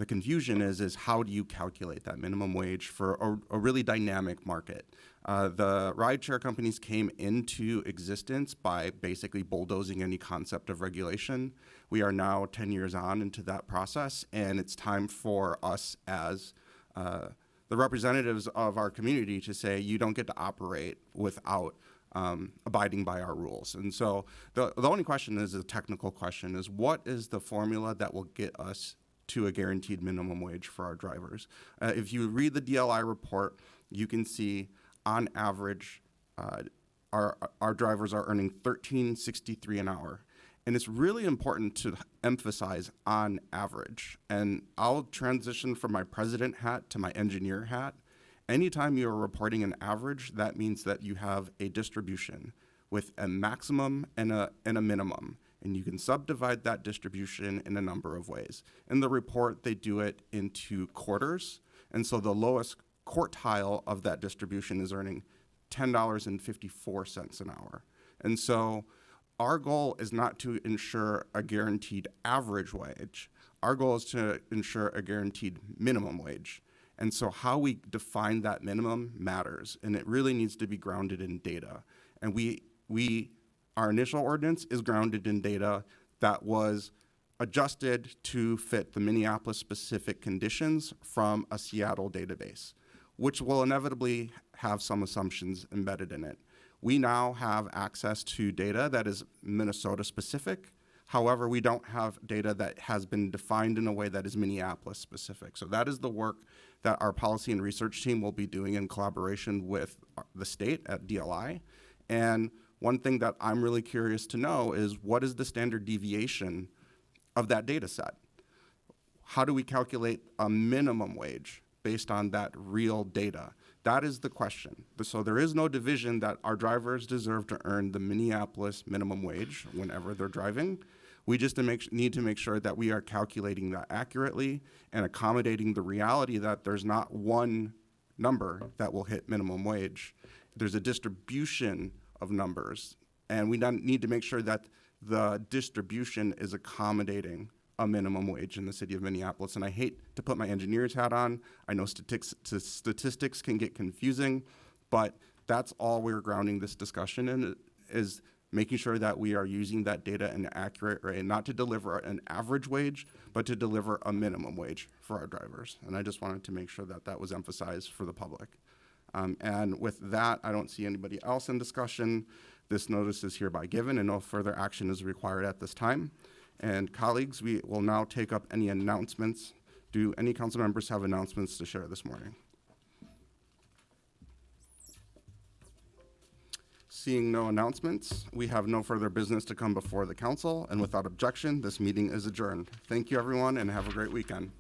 confusion is how do you calculate that minimum wage for a really dynamic market? The rideshare companies came into existence by basically bulldozing any concept of regulation. We are now 10 years on into that process, and it's time for us as the representatives of our community to say you don't get to operate without abiding by our rules. And so the only question is a technical question, is what is the formula that will get us to a guaranteed minimum wage for our drivers? If you read the DLI report, you can see on average our drivers are earning $13.63 an hour. And it's really important to emphasize on average. And I'll transition from my president hat to my engineer hat. Anytime you are reporting an average, that means that you have a distribution with a maximum and a minimum. And you can subdivide that distribution in a number of ways. In the report, they do it into quarters. And so the lowest quartile of that distribution is earning $10.54 an hour. And so our goal is not to ensure a guaranteed average wage. Our goal is to ensure a guaranteed minimum wage. And so how we define that minimum matters, and it really needs to be grounded in data. And our initial ordinance is grounded in data that was adjusted to fit the Minneapolis-specific conditions from a Seattle database, which will inevitably have some assumptions embedded in it. We now have access to data that is Minnesota-specific. However, we don't have data that has been defined in a way that is Minneapolis-specific. So that is the work that our policy and research team will be doing in collaboration with the state at DLI. And one thing that I'm really curious to know is, what is the standard deviation of that data set? How do we calculate a minimum wage based on that real data? That is the question. So there is no division that our drivers deserve to earn the Minneapolis minimum wage whenever they're driving. We just need to make sure that we are calculating that accurately and accommodating the reality that there's not one number that will hit minimum wage. There's a distribution of numbers, and we need to make sure that the distribution is accommodating a minimum wage in the city of Minneapolis. And I hate to put my engineer's hat on. I know statistics can get confusing, but that's all we're grounding this discussion in, is making sure that we are using that data in an accurate way, not to deliver an average wage, but to deliver a minimum wage for our drivers. And I just wanted to make sure that that was emphasized for the public. And with that, I don't see anybody else in discussion. This notice is hereby given, and no further action is required at this time. And colleagues, we will now take up any announcements. Do any council members have announcements to share this morning? Seeing no announcements, we have no further business to come before the council, and without objection, this meeting is adjourned. Thank you, everyone, and have a great weekend.